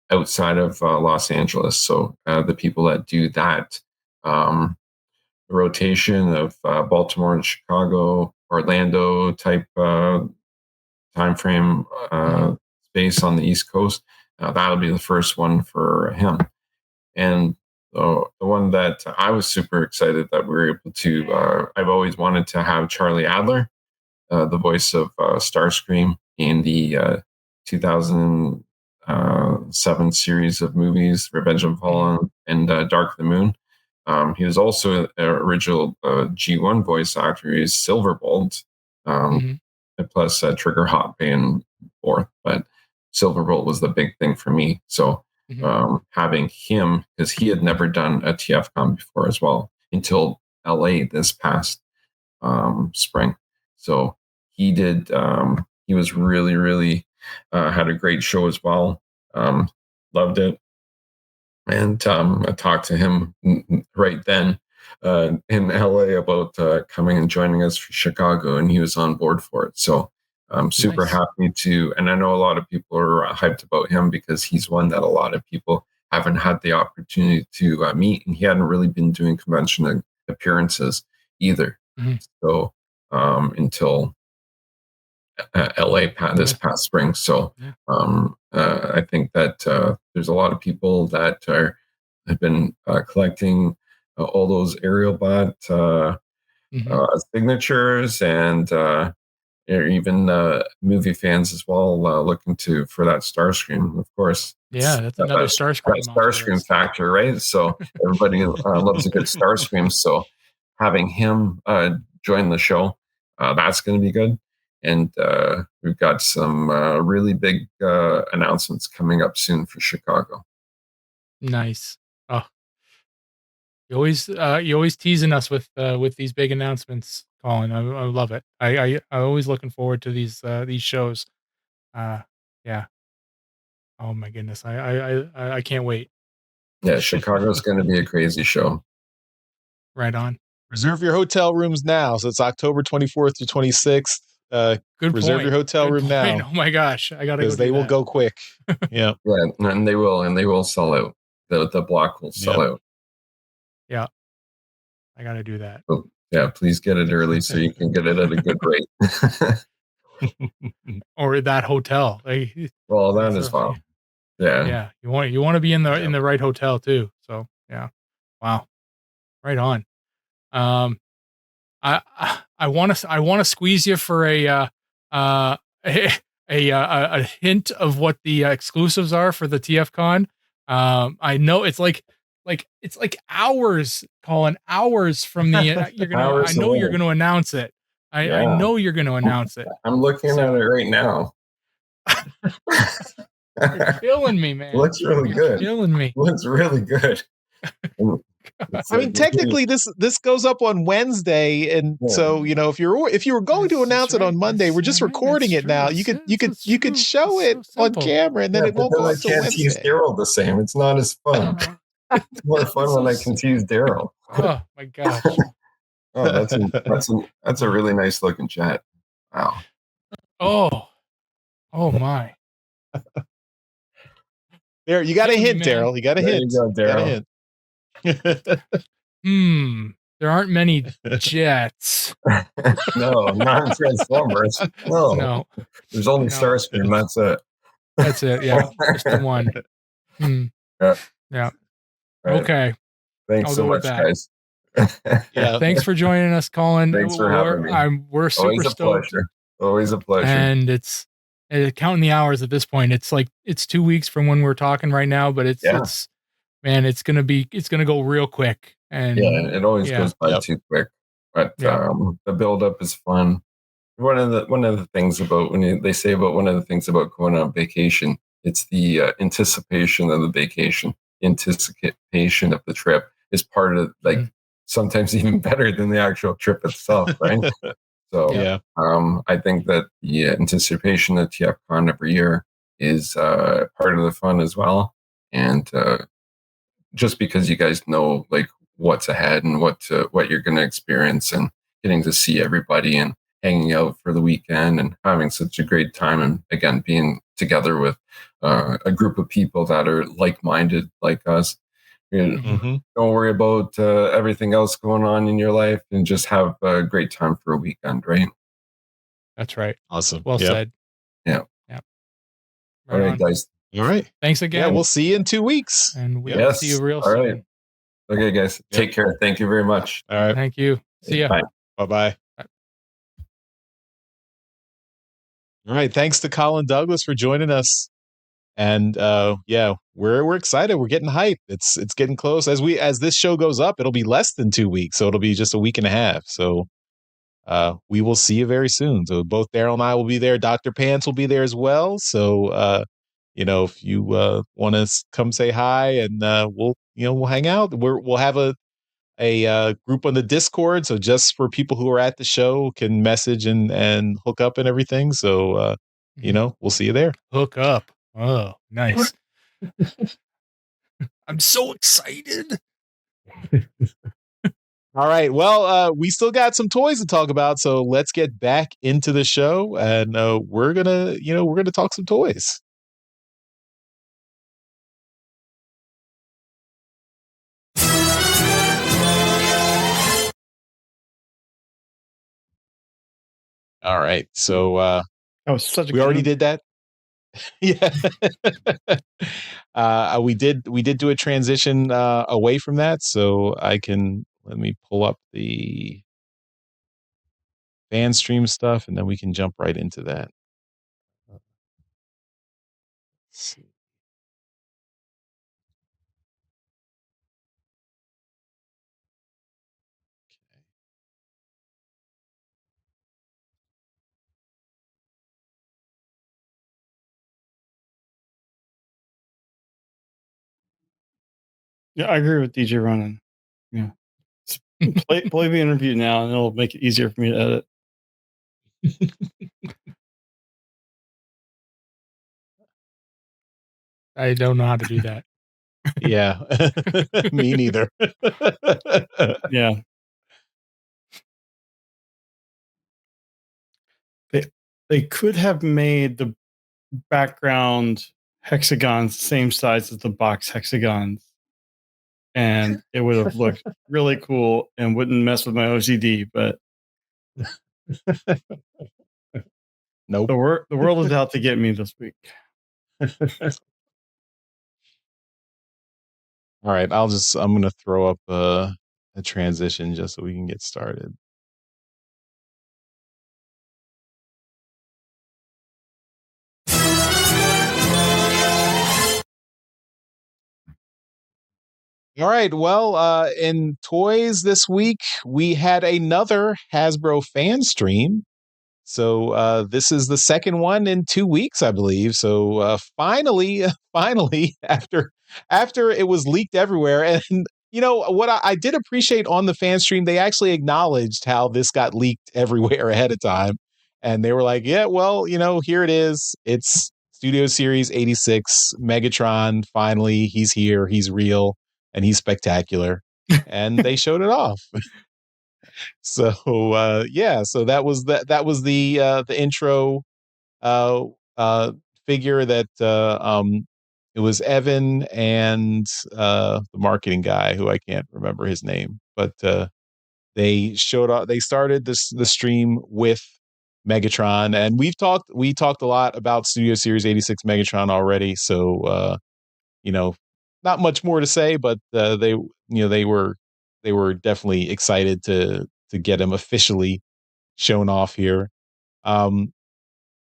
[SPEAKER 4] outside of Los Angeles. So the people that do that rotation of Baltimore and Chicago, Orlando type time frame space on the East Coast, that'll be the first one for him. And the one that I was super excited that we were able to, I've always wanted to have Charlie Adler, the voice of Starscream in the 2007 series of movies, Revenge of Fallen and Dark of the Moon. He was also an original G1 voice actor. He's Silverbolt, plus Trigger Hot and forth. But Silverbolt was the big thing for me. So having him, because he had never done a TFcon before as well until LA this past spring. So he did. He was really, really had a great show as well. Loved it, and I talked to him right then in LA about coming and joining us for Chicago, and he was on board for it. So I'm super happy to, and I know a lot of people are hyped about him because he's one that a lot of people haven't had the opportunity to meet, and he hadn't really been doing convention appearances either. So until LA this past spring. So I think that there's a lot of people that have been collecting all those aerial bot signatures, and even movie fans as well looking for that Starscream, of course.
[SPEAKER 1] Yeah, that's another Starscream.
[SPEAKER 4] That Starscream factor, right? So everybody loves a good Starscream. So having him join the show, that's going to be good. And we've got some really big announcements coming up soon for Chicago.
[SPEAKER 1] Nice. Oh, you always teasing us with these big announcements, Colin. I love it. I always looking forward to these shows. Yeah. Oh my goodness. I can't wait.
[SPEAKER 4] Yeah, Chicago's going to be a crazy show.
[SPEAKER 1] Right on.
[SPEAKER 2] Reserve your hotel rooms now. So it's October 24th to 26th.
[SPEAKER 1] Good
[SPEAKER 2] reserve
[SPEAKER 1] point.
[SPEAKER 2] your hotel
[SPEAKER 1] Good
[SPEAKER 2] room
[SPEAKER 1] point.
[SPEAKER 2] now.
[SPEAKER 1] Oh my gosh, I gotta go.
[SPEAKER 2] Because they will go quick. Yeah.
[SPEAKER 4] Yeah, and they will sell out. The block will sell out.
[SPEAKER 1] Yeah. I gotta do that.
[SPEAKER 4] So, yeah, please get it early so you can get it at a good rate.
[SPEAKER 1] Or that hotel.
[SPEAKER 4] Well, that as well. Yeah.
[SPEAKER 1] Yeah. You want to be in the right hotel too. So yeah. Wow. Right on. I want to squeeze you for a a hint of what the exclusives are for the TFcon. I know it's like hours, Colin, hours from the you're gonna. I
[SPEAKER 4] Hours
[SPEAKER 1] know you're
[SPEAKER 4] away.
[SPEAKER 1] gonna announce it. I
[SPEAKER 4] Yeah.
[SPEAKER 1] know you're gonna announce it.
[SPEAKER 4] I'm looking at it right now.
[SPEAKER 1] You're killing me, man.
[SPEAKER 4] Looks really good.
[SPEAKER 1] Killing me.
[SPEAKER 4] Looks really good.
[SPEAKER 2] I mean, technically, this goes up on Wednesday, and so if you were going to announce it on Monday, we're just recording it now. You could show it on camera, and then it won't go up till
[SPEAKER 4] I can't tease
[SPEAKER 2] Wednesday.
[SPEAKER 4] Daryl the same. It's not as fun. It's more fun when I can tease Daryl.
[SPEAKER 1] Oh my gosh.
[SPEAKER 4] Oh, that's a really nice looking chat. Wow.
[SPEAKER 1] Oh my.
[SPEAKER 2] There, you got a hint,
[SPEAKER 1] man.
[SPEAKER 2] Daryl. You got a hint.
[SPEAKER 4] You go, Daryl.
[SPEAKER 1] There aren't many jets.
[SPEAKER 4] No, not Transformers. No. There's only Starscream. That's it.
[SPEAKER 1] That's it. Yeah, just the one. Yeah. Right. Okay.
[SPEAKER 4] Thanks so much, guys.
[SPEAKER 2] Yeah.
[SPEAKER 1] Thanks for joining us, Colin.
[SPEAKER 4] Thanks for having me.
[SPEAKER 1] We're super stoked.
[SPEAKER 4] Pleasure. Always a pleasure.
[SPEAKER 1] And it's counting the hours at this point. It's like it's 2 weeks from when we're talking right now, but it's it's gonna go real quick. And
[SPEAKER 4] it always goes by too quick. But the build up is fun. One of the things about they say about one of the things about going on vacation, it's the anticipation of the vacation, anticipation of the trip is part of sometimes even better than the actual trip itself, right? So I think that the anticipation of TFcon every year is part of the fun as well, and just because you guys know what's ahead and what you're going to experience, and getting to see everybody and hanging out for the weekend and having such a great time, and again being together with a group of people that are like-minded like us. Don't worry about everything else going on in your life, and just have a great time for a weekend, right?
[SPEAKER 1] That's right.
[SPEAKER 2] Awesome.
[SPEAKER 1] Well said.
[SPEAKER 4] Yeah. All right, guys.
[SPEAKER 2] All right.
[SPEAKER 1] Thanks again.
[SPEAKER 2] Yeah, we'll see you in 2 weeks.
[SPEAKER 1] And we'll see you real soon.
[SPEAKER 4] All right. Okay, guys. Take care. Thank you very much.
[SPEAKER 2] All right.
[SPEAKER 1] Thank you. See ya.
[SPEAKER 4] Bye.
[SPEAKER 2] Bye-bye. All right. Thanks to Colin Douglas for joining us. And we're excited. We're getting hyped. It's getting close. As this show goes up, it'll be less than 2 weeks. So it'll be just a week and a half. So we will see you very soon. So both Daryl and I will be there. Dr. Pants will be there as well. So if you want to come say hi, and we'll hang out. We'll have a group on the Discord. So just for people who are at the show can message and hook up and everything. So we'll see you there.
[SPEAKER 1] Hook up. Oh, nice. I'm so excited.
[SPEAKER 2] All right. Well, we still got some toys to talk about, so let's get back into the show, and we're gonna talk some toys. All right. So
[SPEAKER 3] that was such a
[SPEAKER 2] we already did that. Yeah. We did do a transition away from that, so let me pull up the Fanstream stuff, and then we can jump right into that. Let's see.
[SPEAKER 3] Yeah, I agree with DJ Ronan. Yeah. Play the interview now, and it'll make it easier for me to edit.
[SPEAKER 1] I don't know how to do that.
[SPEAKER 2] Yeah. Me neither.
[SPEAKER 3] Yeah. They could have made the background hexagons the same size as the box hexagons, and it would have looked really cool and wouldn't mess with my OCD. But
[SPEAKER 2] nope.
[SPEAKER 3] The world is out to get me this week.
[SPEAKER 2] All right, I'm going to throw up a transition just so we can get started. All right. Well, in toys this week, we had another Hasbro Fanstream. So this is the second one in 2 weeks, I believe. So finally, finally, after it was leaked everywhere, and what I did appreciate on the Fanstream, they actually acknowledged how this got leaked everywhere ahead of time, and they were like, "Yeah, well, here it is. It's Studio Series 86 Megatron. Finally, he's here. He's real." And he's spectacular, and they showed it off. So that was the intro uh, figure that it was Evan and the marketing guy who I can't remember his name, but they showed up. They started the stream with Megatron, and we talked a lot about Studio Series 86 Megatron already, so you know, not much more to say, but they were definitely excited to get him officially shown off here. Um,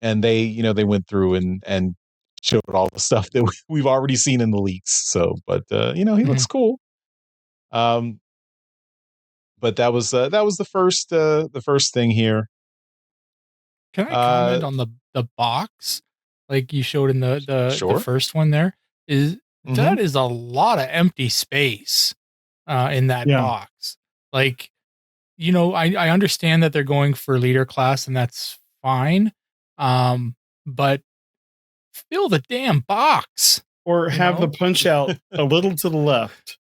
[SPEAKER 2] and they went through and showed all the stuff that we've already seen in the leaks. So, but he looks cool. But that was the first thing here.
[SPEAKER 1] Can I comment on the box like you showed in the
[SPEAKER 2] Sure.
[SPEAKER 1] first one there? That
[SPEAKER 2] Mhm.
[SPEAKER 1] is a lot of empty space in that
[SPEAKER 3] Yeah.
[SPEAKER 1] box. Like, I understand that they're going for leader class and that's fine. But fill the damn box.
[SPEAKER 3] Or have the punch out a little to the left.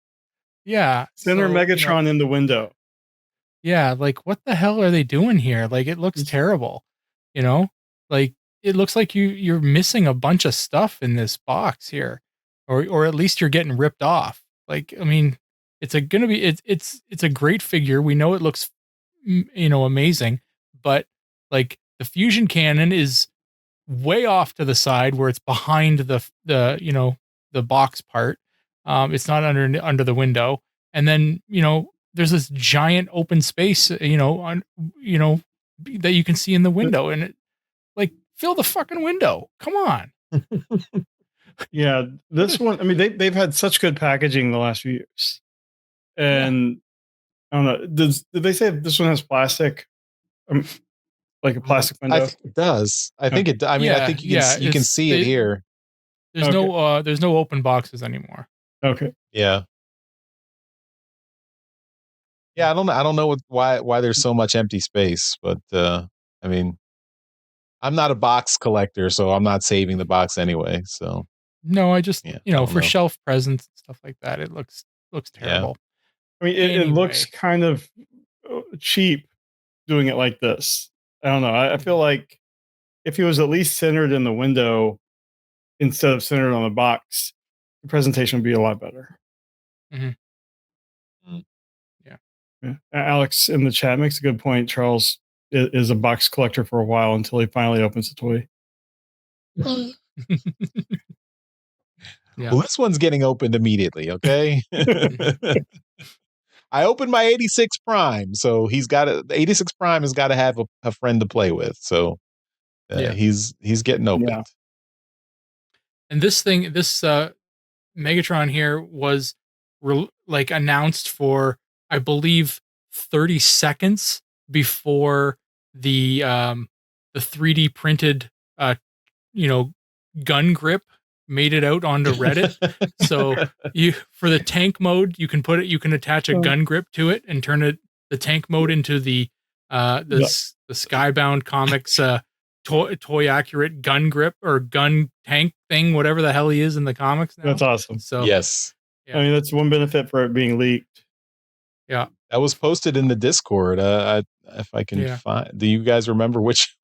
[SPEAKER 1] Yeah.
[SPEAKER 3] Center
[SPEAKER 1] so,
[SPEAKER 3] Megatron in the window.
[SPEAKER 1] Yeah, like what the hell are they doing here? Like it looks terrible. Like it looks like you're missing a bunch of stuff in this box here. Or at least you're getting ripped off. Like I mean, it's a great figure. We know it looks amazing, but like the fusion cannon is way off to the side where it's behind the box part. It's not under the window. And then, there's this giant open space, that you can see in the window and like fill the fucking window. Come on.
[SPEAKER 3] Yeah, this one, I mean they've had such good packaging the last few years. And I don't know, did they say this one has plastic? Like a plastic
[SPEAKER 2] I
[SPEAKER 3] window?
[SPEAKER 2] think it does. I think it. I mean, I think you can see it here.
[SPEAKER 1] There's no open boxes anymore.
[SPEAKER 3] Okay.
[SPEAKER 2] Yeah. Yeah, I don't know why there's so much empty space, but I mean, I'm not a box collector, so I'm not saving the box anyway. So
[SPEAKER 1] No, I just
[SPEAKER 2] yeah, I don't
[SPEAKER 1] for
[SPEAKER 2] know.
[SPEAKER 1] shelf presence and stuff like that, it looks terrible.
[SPEAKER 3] I mean, it looks kind of cheap doing it like this. I don't know. I feel like if he was at least centered in the window instead of centered on the box, the presentation would be a lot better.
[SPEAKER 1] Mhm.
[SPEAKER 3] Yeah. Alex in the chat makes a good point. Charles is a box collector for a while until he finally opens a toy.
[SPEAKER 1] Yeah.
[SPEAKER 2] Well, this one's getting opened immediately. Okay. I opened my 86 Prime, so the 86 Prime has got to have a friend to play with. So he's getting opened.
[SPEAKER 3] Yeah.
[SPEAKER 1] And this Megatron here was announced for, I believe, 30 seconds before the 3D printed gun grip made it out onto Reddit. So for the tank mode, you can attach a gun grip to it and turn the tank mode into the Skybound Comics toy accurate gun grip or gun tank thing, whatever the hell he is in the comics now.
[SPEAKER 3] That's awesome.
[SPEAKER 1] So
[SPEAKER 2] yes.
[SPEAKER 3] I mean, that's one benefit for it being leaked.
[SPEAKER 1] Yeah.
[SPEAKER 2] That was posted in the Discord. If I can find, do you guys remember which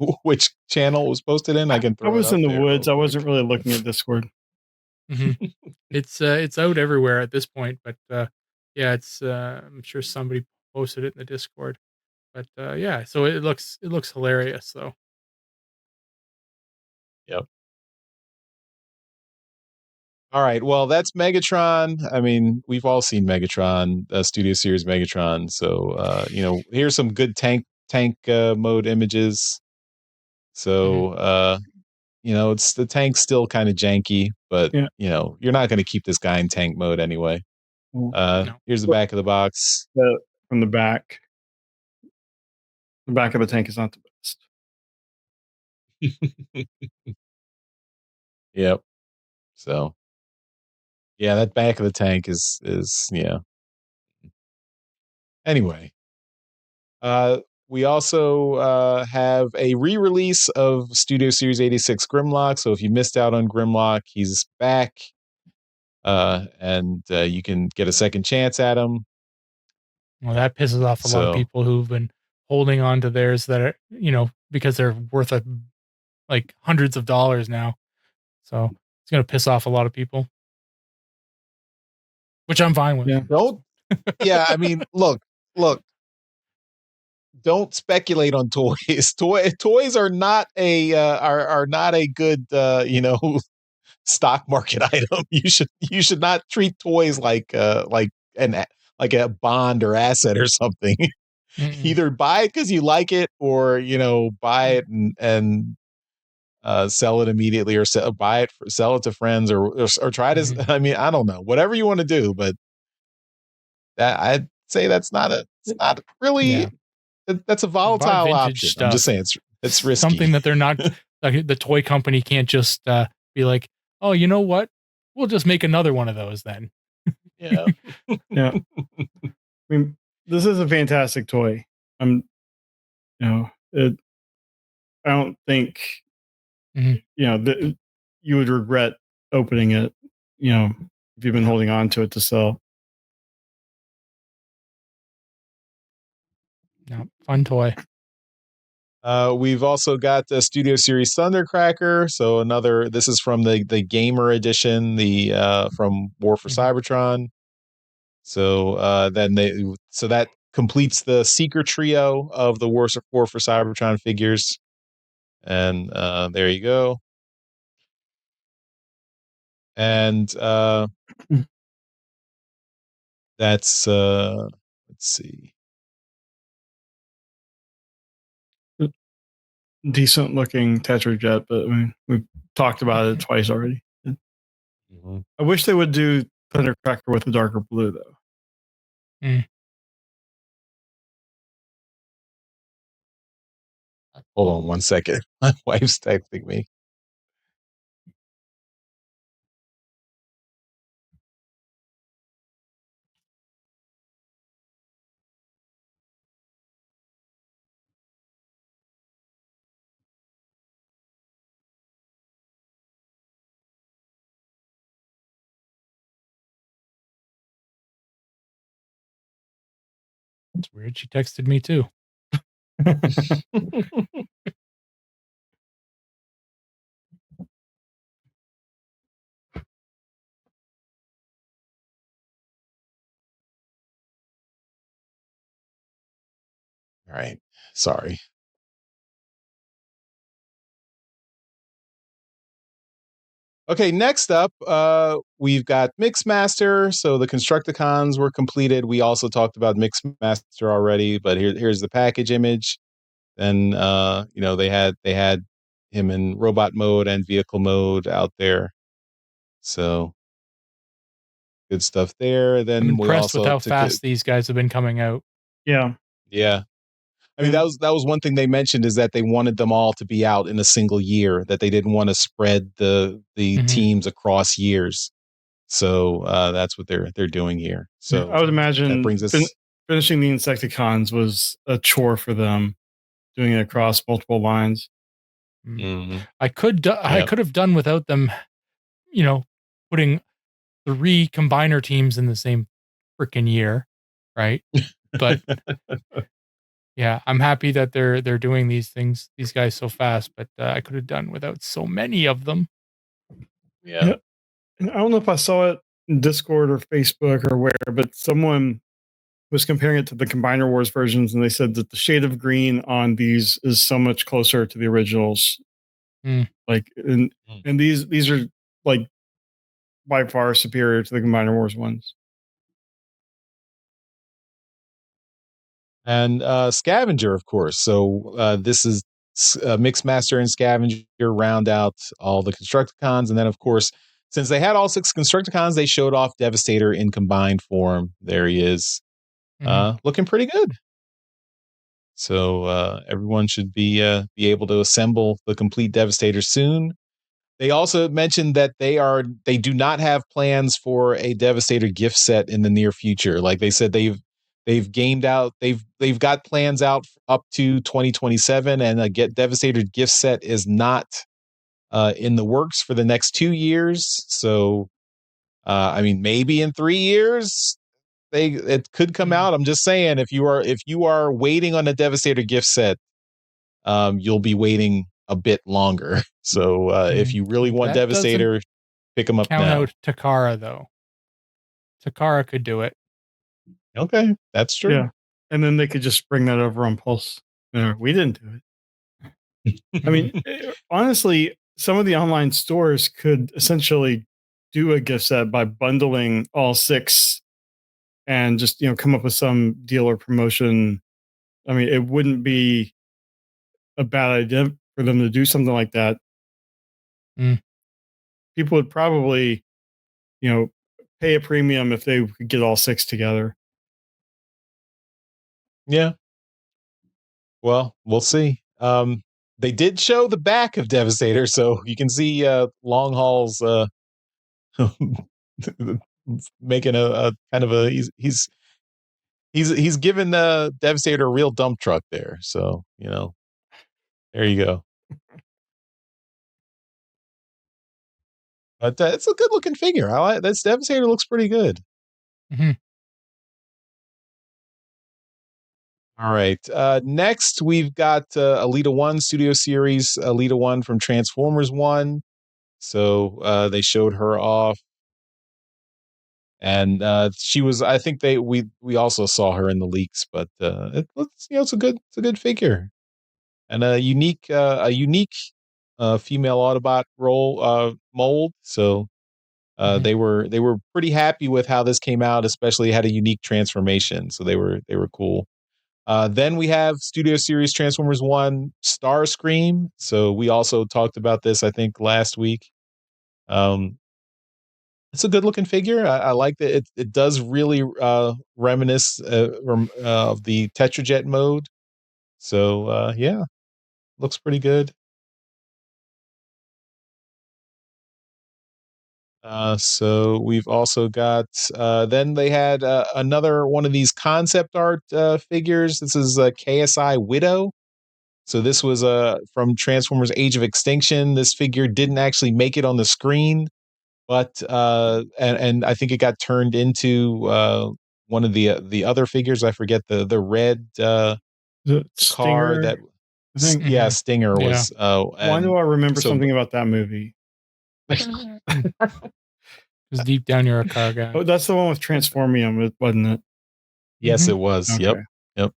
[SPEAKER 2] channel it was posted in? I can throw
[SPEAKER 3] I was
[SPEAKER 2] it up
[SPEAKER 3] in the
[SPEAKER 2] there
[SPEAKER 3] woods. I
[SPEAKER 2] real quick.
[SPEAKER 3] wasn't really looking at Discord.
[SPEAKER 1] Mm-hmm. It's out everywhere at this point, but it's I'm sure somebody posted it in the Discord. But so it looks hilarious though.
[SPEAKER 2] Yep. All right. Well, that's Megatron. I mean, we've all seen Megatron, Studio Series Megatron. So, here's some good tank mode images. So, it's the tank's still kind of janky, but
[SPEAKER 3] Yeah.
[SPEAKER 2] you're not going to keep this guy in tank mode anyway.
[SPEAKER 1] No.
[SPEAKER 2] Here's the back of the box.
[SPEAKER 3] From the back. The back of the tank is not the best.
[SPEAKER 2] Yep. So, yeah, that back of the tank is yeah. Anyway, we also have a re-release of Studio Series 86 Grimlock. So if you missed out on Grimlock, he's back, and you can get a second chance at him.
[SPEAKER 1] Well, that pisses off a lot of people who've been holding on to theirs that are, because they're worth like hundreds of dollars now. So it's going to piss off a lot of people, which I'm fine with.
[SPEAKER 2] Yeah. I mean, look, don't speculate on toys. Toys are not are not a good, stock market item. You should not treat toys like a bond or asset or something. Either buy it because you like it, or buy it and sell it immediately, or sell it to friends, or try to. I mean, I don't know. Whatever you want to do, but I'd say it's not really.
[SPEAKER 1] Yeah.
[SPEAKER 2] That's a volatile option.
[SPEAKER 1] Stuff.
[SPEAKER 2] I'm just saying it's risky.
[SPEAKER 1] Something that they're not. Like, the toy company can't just be like, oh, you know what? We'll just make another one of those then.
[SPEAKER 2] Yeah.
[SPEAKER 3] Yeah. I mean, this is a fantastic toy. I don't think, that you would regret opening it, if you've been holding on to it to sell.
[SPEAKER 1] No, fun toy.
[SPEAKER 2] We've also got the Studio Series Thundercracker. So this is from the Gamer Edition, from War for Cybertron. So that completes the Seeker trio of the War for Cybertron figures. And there you go. And that's let's see.
[SPEAKER 3] Decent looking Tetrajet, but I mean, we've talked about it twice already. Mm-hmm. I wish they would do Thundercracker with a darker blue, though.
[SPEAKER 2] Hold on 1 second. My wife's texting me.
[SPEAKER 1] It's weird. She texted me too.
[SPEAKER 2] All right. Sorry. Okay, next up, we've got Mixmaster. So the Constructicons were completed. We also talked about Mixmaster already, but here's the package image. And they had him in robot mode and vehicle mode out there. So good stuff there. Then
[SPEAKER 1] I'm impressed
[SPEAKER 2] we also
[SPEAKER 1] with how fast these guys have been coming out.
[SPEAKER 3] Yeah.
[SPEAKER 2] Yeah. I mean, that was one thing they mentioned, is that they wanted them all to be out in a single year, that they didn't want to spread the teams across years. So that's what they're doing here. So
[SPEAKER 3] I would imagine
[SPEAKER 2] that brings us
[SPEAKER 3] finishing the Insecticons was a chore for them, doing it across multiple lines.
[SPEAKER 2] Mm-hmm.
[SPEAKER 1] I could have done without them, putting 3 combiner teams in the same freaking year, right? But yeah, I'm happy that they're doing these guys so fast, but I could have done without so many of them.
[SPEAKER 2] Yeah.
[SPEAKER 3] And I don't know if I saw it in Discord or Facebook or where, but someone was comparing it to the Combiner Wars versions, and they said that the shade of green on these is so much closer to the originals. Like, and these are like by far superior to the Combiner Wars ones.
[SPEAKER 2] And Scavenger, of course. So this is Mixmaster and Scavenger round out all the Constructicons. And then, of course, since they had all 6 Constructicons, they showed off Devastator in combined form. There he is, looking pretty good. So everyone should be able to assemble the complete Devastator soon. They also mentioned that they do not have plans for a Devastator gift set in the near future. Like they said, they've gamed out. They've got plans out up to 2027, and a Devastator gift set is not in the works for the next 2 years. So, I mean, maybe in 3 years it could come out. I'm just saying, if you are waiting on a Devastator gift set, you'll be waiting a bit longer. So if you really want
[SPEAKER 1] That
[SPEAKER 2] Devastator, pick them up
[SPEAKER 1] count
[SPEAKER 2] now.
[SPEAKER 1] out Takara, though. Takara could do it.
[SPEAKER 2] Okay, that's true.
[SPEAKER 3] Yeah, and then they could just bring that over on Pulse. We didn't do it. I mean, honestly, some of the online stores could essentially do a gift set by bundling all 6 and just, come up with some deal or promotion. I mean, it wouldn't be a bad idea for them to do something like that. People would probably, pay a premium if they could get all 6 together.
[SPEAKER 2] Yeah. Well, we'll see. They did show the back of Devastator, so you can see Long Haul's making a kind of a he's given the Devastator a real dump truck there. So there you go. But it's a good looking figure. I like this. Devastator looks pretty good.
[SPEAKER 1] Mm-hmm.
[SPEAKER 2] All right. Next, we've got Alita 1 Studio Series, Alita 1 from Transformers 1. So they showed her off. And she was, I think we also saw her in the leaks, but it's a good figure. And a unique female Autobot mold. So they were pretty happy with how this came out, especially had a unique transformation. So they were cool. Then we have Studio Series Transformers 1 Starscream. So we also talked about this, I think, last week. It's a good looking figure. I like that it does really reminisce of the Tetrajet mode. So yeah, looks pretty good. So we've also got then they had another one of these concept art figures. This is a KSI Widow. So this was from Transformers Age of Extinction. This figure didn't actually make it on the screen, but and I think it got turned into one of the other figures. I forget the red
[SPEAKER 3] the
[SPEAKER 2] car
[SPEAKER 3] Stinger,
[SPEAKER 2] that
[SPEAKER 3] I think.
[SPEAKER 2] Yeah, Stinger
[SPEAKER 1] Yeah.
[SPEAKER 2] was.
[SPEAKER 3] Why do I remember something about that movie?
[SPEAKER 1] Because deep down you're a car guy.
[SPEAKER 3] Oh, that's the one with Transformium, wasn't it?
[SPEAKER 2] Yes, it was.
[SPEAKER 3] Okay.
[SPEAKER 2] Yep.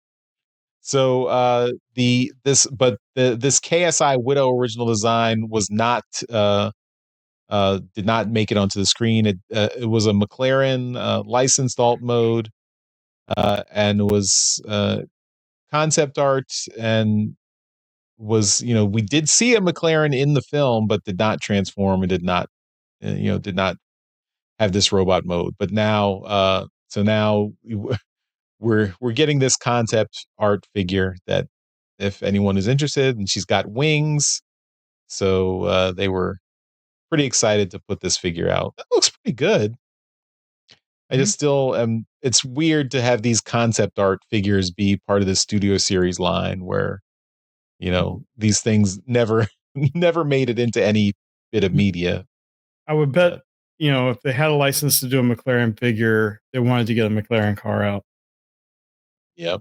[SPEAKER 2] So this KSI Widow original design was not did not make it onto the screen. It was a McLaren licensed alt mode, and it was concept art, and was we did see a McLaren in the film, but did not transform and did not have this robot mode. But now, now we're getting this concept art figure that, if anyone is interested, and she's got wings, so they were pretty excited to put this figure out. That looks pretty good. I just still am. It's weird to have these concept art figures be part of the Studio Series line, where these things never made it into any bit of media.
[SPEAKER 3] I would bet if they had a license to do a McLaren figure, they wanted to get a McLaren car out.
[SPEAKER 2] Yep.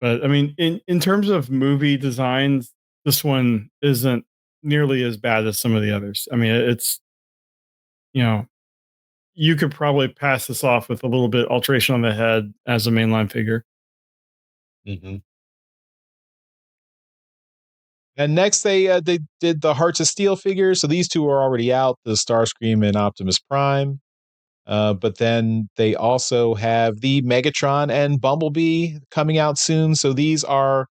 [SPEAKER 3] But I mean, in terms of movie designs, this one isn't nearly as bad as some of the others. I mean, it's you could probably pass this off with a little bit alteration on the head as a mainline figure.
[SPEAKER 2] Mm-hmm. And next they did the Hearts of Steel figures. So these two are already out, the Starscream and Optimus Prime. But then they also have the Megatron and Bumblebee coming out soon. So these are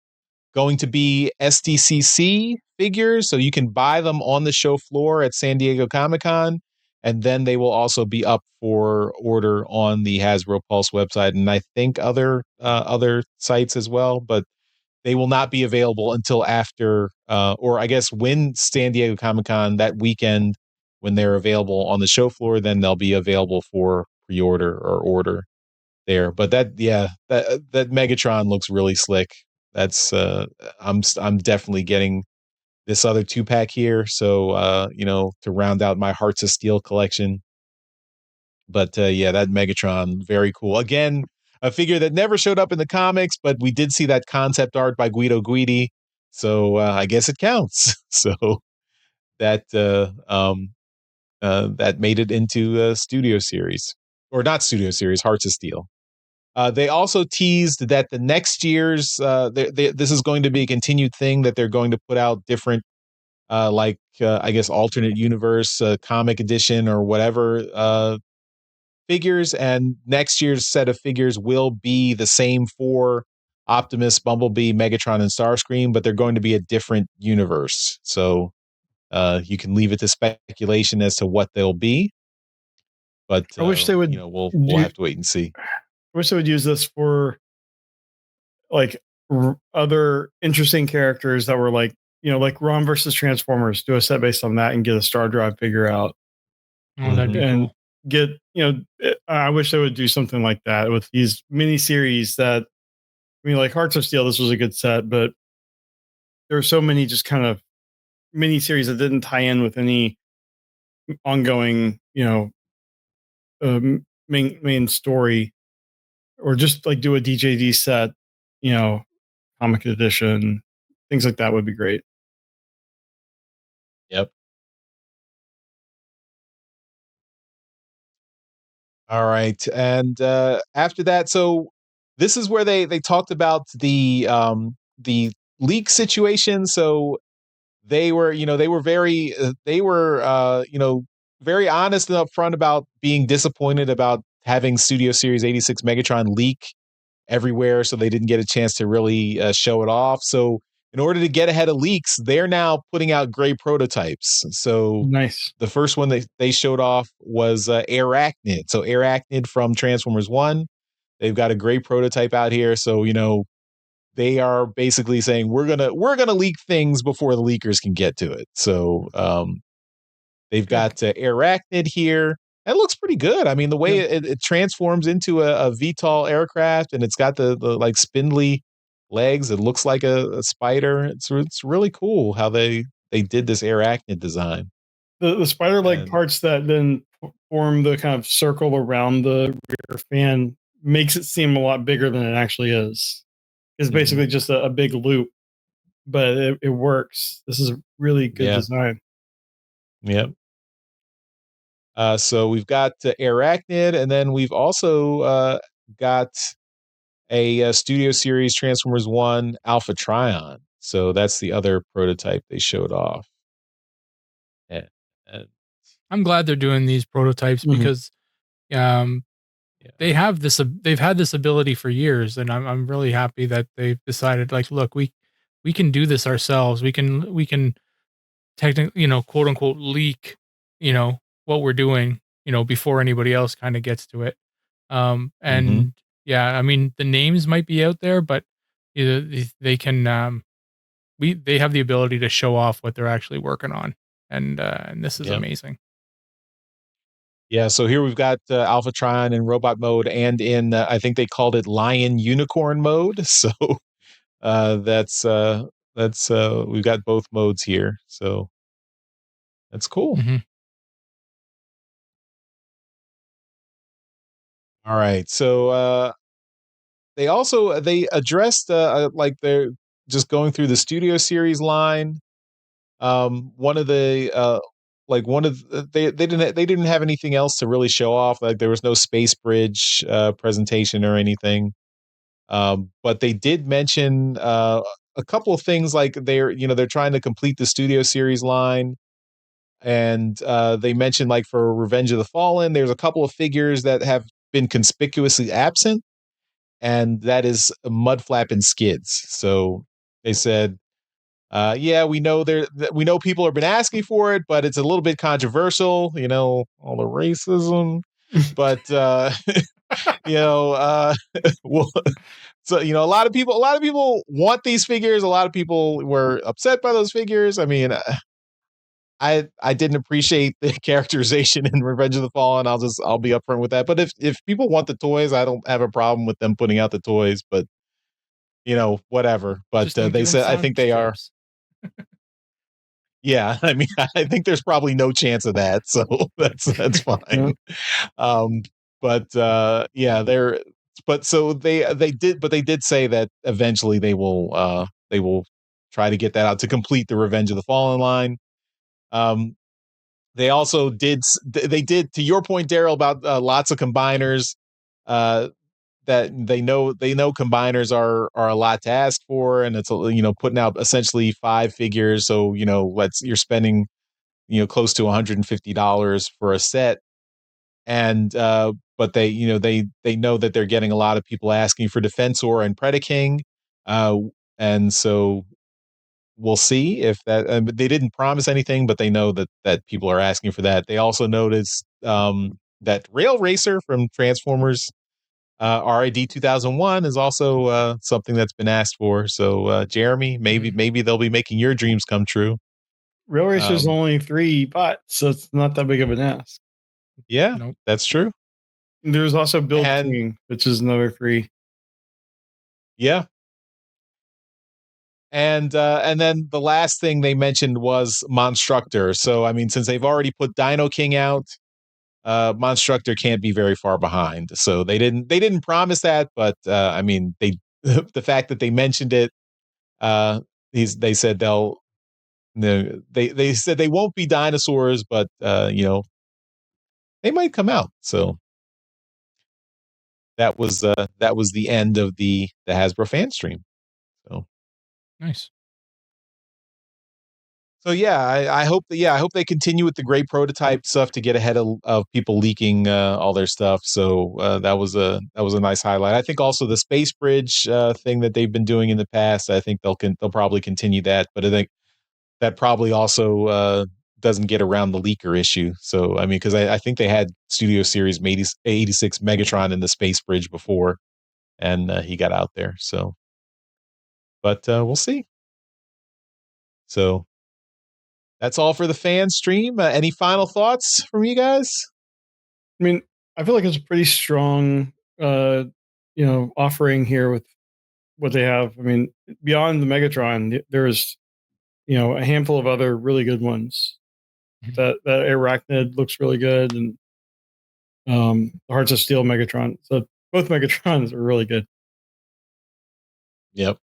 [SPEAKER 2] going to be SDCC figures. So you can buy them on the show floor at San Diego Comic-Con. And then they will also be up for order on the Hasbro Pulse website, and I think other sites as well. But they will not be available until after, or I guess when San Diego Comic-Con that weekend, when they're available on the show floor, then they'll be available for pre-order or order there. But that Megatron looks really slick. That's I'm definitely getting this other 2-pack here. So to round out my Hearts of Steel collection. But that Megatron, very cool. Again, a figure that never showed up in the comics, but we did see that concept art by Guido Guidi, so I guess it counts. So that that made it into a studio series, or not studio series, Hearts of Steel. They also teased that the next year's this is going to be a continued thing, that they're going to put out different I guess alternate universe comic edition or whatever figures, and next year's set of figures will be the same for Optimus, Bumblebee, Megatron, and Starscream, but they're going to be a different universe. So you can leave it to speculation as to what they'll be. But
[SPEAKER 3] I wish they would.
[SPEAKER 2] We'll have to wait and see.
[SPEAKER 3] I wish they would use this for like other interesting characters that were like Ron versus Transformers. Do a set based on that and get a Star Drive figure out.
[SPEAKER 1] Oh, that'd be
[SPEAKER 3] and
[SPEAKER 1] cool.
[SPEAKER 3] Get I wish they would do something like that with these mini series. That like Hearts of Steel, this was a good set, but there were so many just kind of mini series that didn't tie in with any ongoing main story, or just like do a DJD set, comic edition, things like that would be great.
[SPEAKER 2] Yep. All right. And after that, so this is where they talked about the leak situation. So they were very very honest and upfront about being disappointed about having Studio Series 86 Megatron leak everywhere, so they didn't get a chance to really show it off. So in order to get ahead of leaks, they're now putting out gray prototypes. So
[SPEAKER 3] Nice.
[SPEAKER 2] the first one they showed off was Arachnid. So Arachnid from Transformers 1. They've got a gray prototype out here. So, they are basically saying we're gonna leak things before the leakers can get to it. So they've got Arachnid here. It looks pretty good. I mean, the way it transforms into a VTOL aircraft, and it's got the like spindly legs. It looks like a spider. It's really cool how they did this Arachnid design.
[SPEAKER 3] The spider leg parts that then form the kind of circle around the rear fan makes it seem a lot bigger than it actually is. It's basically just a big loop, but it works. This is a really good design.
[SPEAKER 2] Yep. So we've got Arachnid, and then we've also got a Studio Series Transformers 1 Alpha Trion. So that's the other prototype they showed off. And
[SPEAKER 1] I'm glad they're doing these prototypes because they have this. They've had this ability for years, and I'm really happy that they've decided, like, look, we can do this ourselves. We can technically, quote unquote, leak, what we're doing, before anybody else kind of gets to it. And I mean, the names might be out there, but they can. They have the ability to show off what they're actually working on, and this is amazing.
[SPEAKER 2] Yeah, so here we've got Alpha Trion in robot mode, and in I think they called it Lion Unicorn mode. So that's we've got both modes here. So that's cool. All right, so they addressed like they're just going through the Studio Series line. One of the they didn't have anything else to really show off. Like there was no Space Bridge presentation or anything. But they did mention a couple of things like they're trying to complete the Studio Series line. And they mentioned like for Revenge of the Fallen, there's a couple of figures that have been conspicuously absent, and that is Mudflap and Skids. So they said, yeah, we know people have been asking for it, but it's a little bit controversial, all the racism. But well, so a lot of people want these figures. A lot of people were upset by those figures. I mean, I didn't appreciate the characterization in Revenge of the Fallen. I'll be upfront with that. But if people want the toys, I don't have a problem with them putting out the toys. But whatever. But they said I think they are. Yeah, I mean, I think there's probably no chance of that, so that's fine. Yeah, they did say that eventually they will try to get that out to complete the Revenge of the Fallen line. They also did to your point, Daryl, about lots of combiners. That they know combiners are a lot to ask for, and it's putting out essentially 5 figures. So you're spending close to $150 for a set, and but they know that they're getting a lot of people asking for Defensor and Predaking, and so we'll see if that. They didn't promise anything, but they know that people are asking for that. They also noticed that Rail Racer from Transformers. RID 2001 is also something that's been asked for. So, Jeremy, maybe they'll be making your dreams come true.
[SPEAKER 3] Rail Racer's only 3 bots, so it's not that big of an ask.
[SPEAKER 2] Yeah, nope. That's true.
[SPEAKER 3] There's also Build King, which is another 3.
[SPEAKER 2] Yeah. And then the last thing they mentioned was Monstructor. So, I mean, since they've already put Dino King out, Monstructor can't be very far behind. So they didn't promise that, but I mean, the fact that they mentioned it, they said they said they won't be dinosaurs, but they might come out. So that was the end of the Hasbro Fanstream. So
[SPEAKER 1] nice.
[SPEAKER 2] So yeah, I hope they continue with the great prototype stuff to get ahead of people leaking all their stuff. So that was a nice highlight. I think also the Space Bridge thing that they've been doing in the past. I think they'll probably continue that, but I think that probably also doesn't get around the leaker issue. So I mean, because I think they had Studio Series 86 Megatron in the Space Bridge before, and he got out there. So, but we'll see. So. That's all for the fan stream. Any final thoughts from you guys?
[SPEAKER 3] I mean, I feel like it's a pretty strong, offering here with what they have. I mean, beyond the Megatron, there's, a handful of other really good ones. That Arachnid looks really good, and the Hearts of Steel Megatron. So both Megatrons are really good.
[SPEAKER 2] Yep.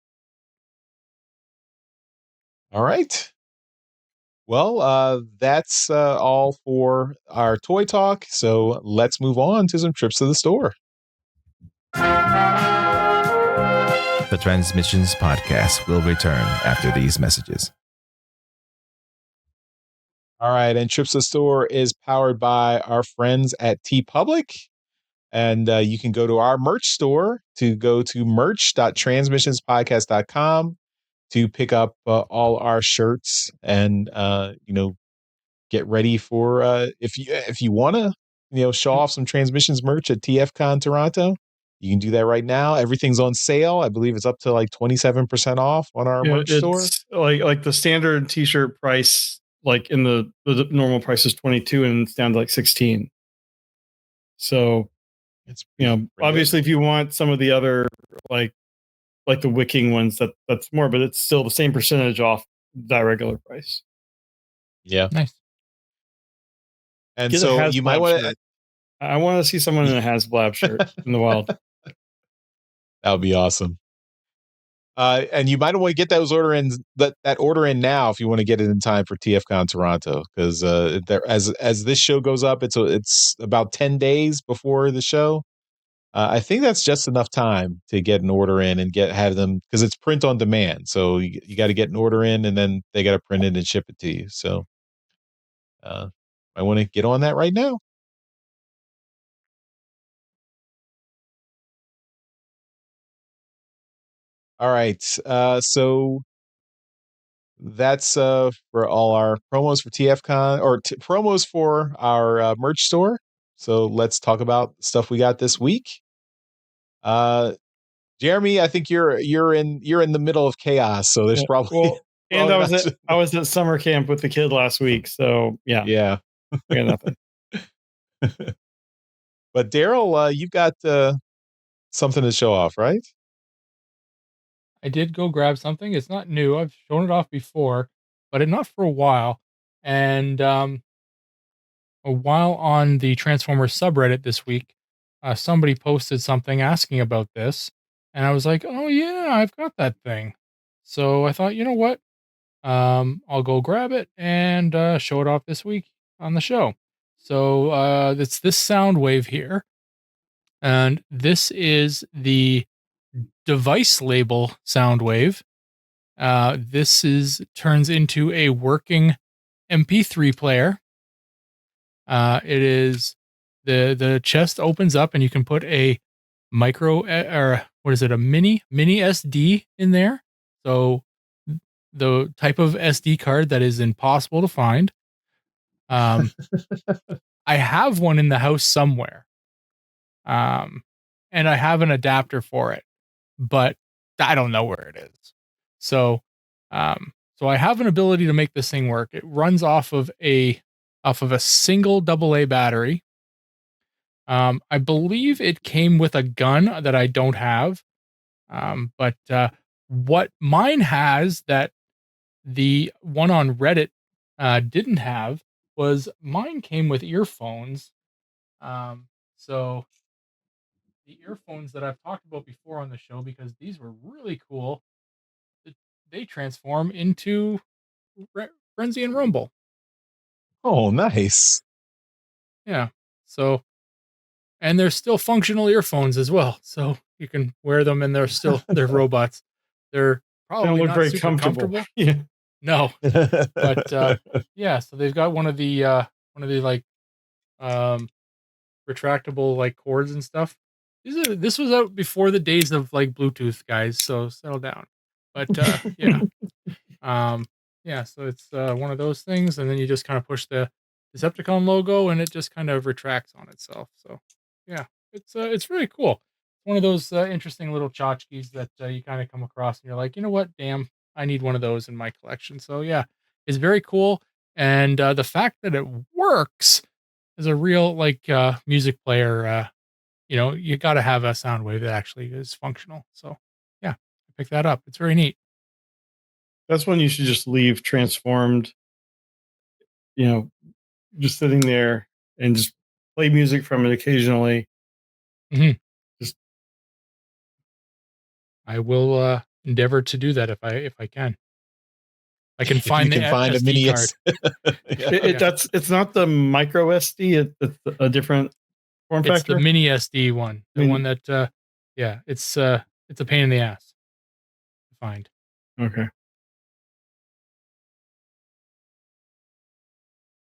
[SPEAKER 2] All right. Well, that's all for our toy talk. So let's move on to some trips to the store.
[SPEAKER 5] The Transmissions podcast will return after these messages.
[SPEAKER 2] All right. And Trips to the Store is powered by our friends at TeePublic. And you can go to our merch store to go to merch.transmissionspodcast.com to pick up all our shirts and, get ready for if you want to, show off some Transmissions merch at TFcon Toronto. You can do that right now. Everything's on sale. I believe it's up to like 27% off on our merch store.
[SPEAKER 3] Like the standard t-shirt price, like in the normal price is 22 and it's down to like 16. So it's obviously if you want some of the other like the wicking ones, that's more, but it's still the same percentage off that regular price.
[SPEAKER 2] Yeah.
[SPEAKER 1] Nice.
[SPEAKER 2] And so you might want to.
[SPEAKER 3] I want to see someone in a Hasblab shirt in the wild.
[SPEAKER 2] That would be awesome. And you might want to get that order in now if you want to get it in time for TFcon Toronto, because as this show goes up, it's about 10 days before the show. I think that's just enough time to get an order in and have them, because it's print on demand. So you got to get an order in, and then they got to print it and ship it to you. So I want to get on that right now. All right. So that's for all our promos for TFcon, or promos for our merch store. So let's talk about stuff we got this week. Jeremy, I think you're in the middle of chaos, so there's probably
[SPEAKER 3] and I was at summer camp with the kid last week, so yeah, I got nothing.
[SPEAKER 2] But Daryl, you got something to show off, right?
[SPEAKER 1] I did go grab something. It's not new. I've shown it off before, but not for a while. And while on the Transformers subreddit this week, somebody posted something asking about this, and I was like, "Oh yeah, I've got that thing." So I thought, you know what? I'll go grab it and show it off this week on the show. So it's this sound wave here, and this is the device label sound wave. This turns into a working MP3 player. It is the chest opens up and you can put a micro or what is it, a mini SD in there. So the type of SD card that is impossible to find. I have one in the house somewhere. And I have an adapter for it, but I don't know where it is. So I have an ability to make this thing work. It runs off of a single AA battery. I believe it came with a gun that I don't have. But what mine has that the one on Reddit didn't have was mine came with earphones. So the earphones that I've talked about before on the show, because these were really cool, they transform into Frenzy and Rumble.
[SPEAKER 2] Oh, nice.
[SPEAKER 1] Yeah. So, and they're still functional earphones as well. So you can wear them and they're robots. They're probably
[SPEAKER 3] look
[SPEAKER 1] not
[SPEAKER 3] very
[SPEAKER 1] super comfortable.
[SPEAKER 3] Yeah.
[SPEAKER 1] No. But yeah, so they've got one of the like retractable like cords and stuff. This was out before the days of like Bluetooth, guys, so settle down. But yeah. Yeah, so it's one of those things, and then you just kind of push the Decepticon logo and it just kind of retracts on itself. So yeah, it's really cool. It's one of those interesting little tchotchkes that you kind of come across and you're like, you know what, damn, I need one of those in my collection. So yeah, it's very cool. And the fact that it works as a real like music player, you got to have a sound wave that actually is functional. So yeah, I picked that up. It's very neat.
[SPEAKER 3] That's when you should just leave transformed, just sitting there and just play music from it occasionally.
[SPEAKER 1] Mm-hmm.
[SPEAKER 3] Just
[SPEAKER 1] I will endeavor to do that if I can. I can find
[SPEAKER 2] a
[SPEAKER 1] SD
[SPEAKER 2] mini
[SPEAKER 1] card.
[SPEAKER 3] It's not the micro SD. It's a different form factor.
[SPEAKER 1] It's the mini SD one. The one that it's a pain in the ass to find.
[SPEAKER 3] Okay.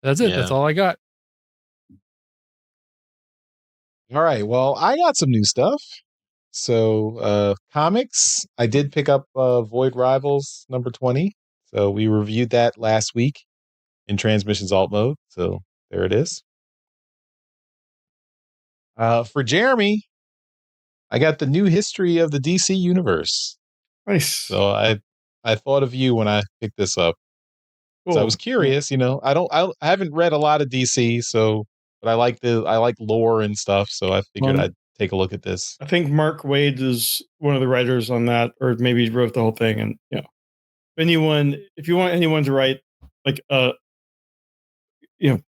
[SPEAKER 1] That's it.
[SPEAKER 2] Yeah.
[SPEAKER 1] That's all I got.
[SPEAKER 2] All right. Well, I got some new stuff. So, comics, I did pick up Void Rivals number 20. So we reviewed that last week in Transmissions Alt Mode. So there it is. For Jeremy, I got the new history of the DC universe.
[SPEAKER 3] Nice.
[SPEAKER 2] So I thought of you when I picked this up. Cool. So I was curious, I haven't read a lot of DC, but I like lore and stuff, so I figured I'd take a look at this.
[SPEAKER 3] I think Mark Waid is one of the writers on that, or maybe he wrote the whole thing. And if you want anyone to write like a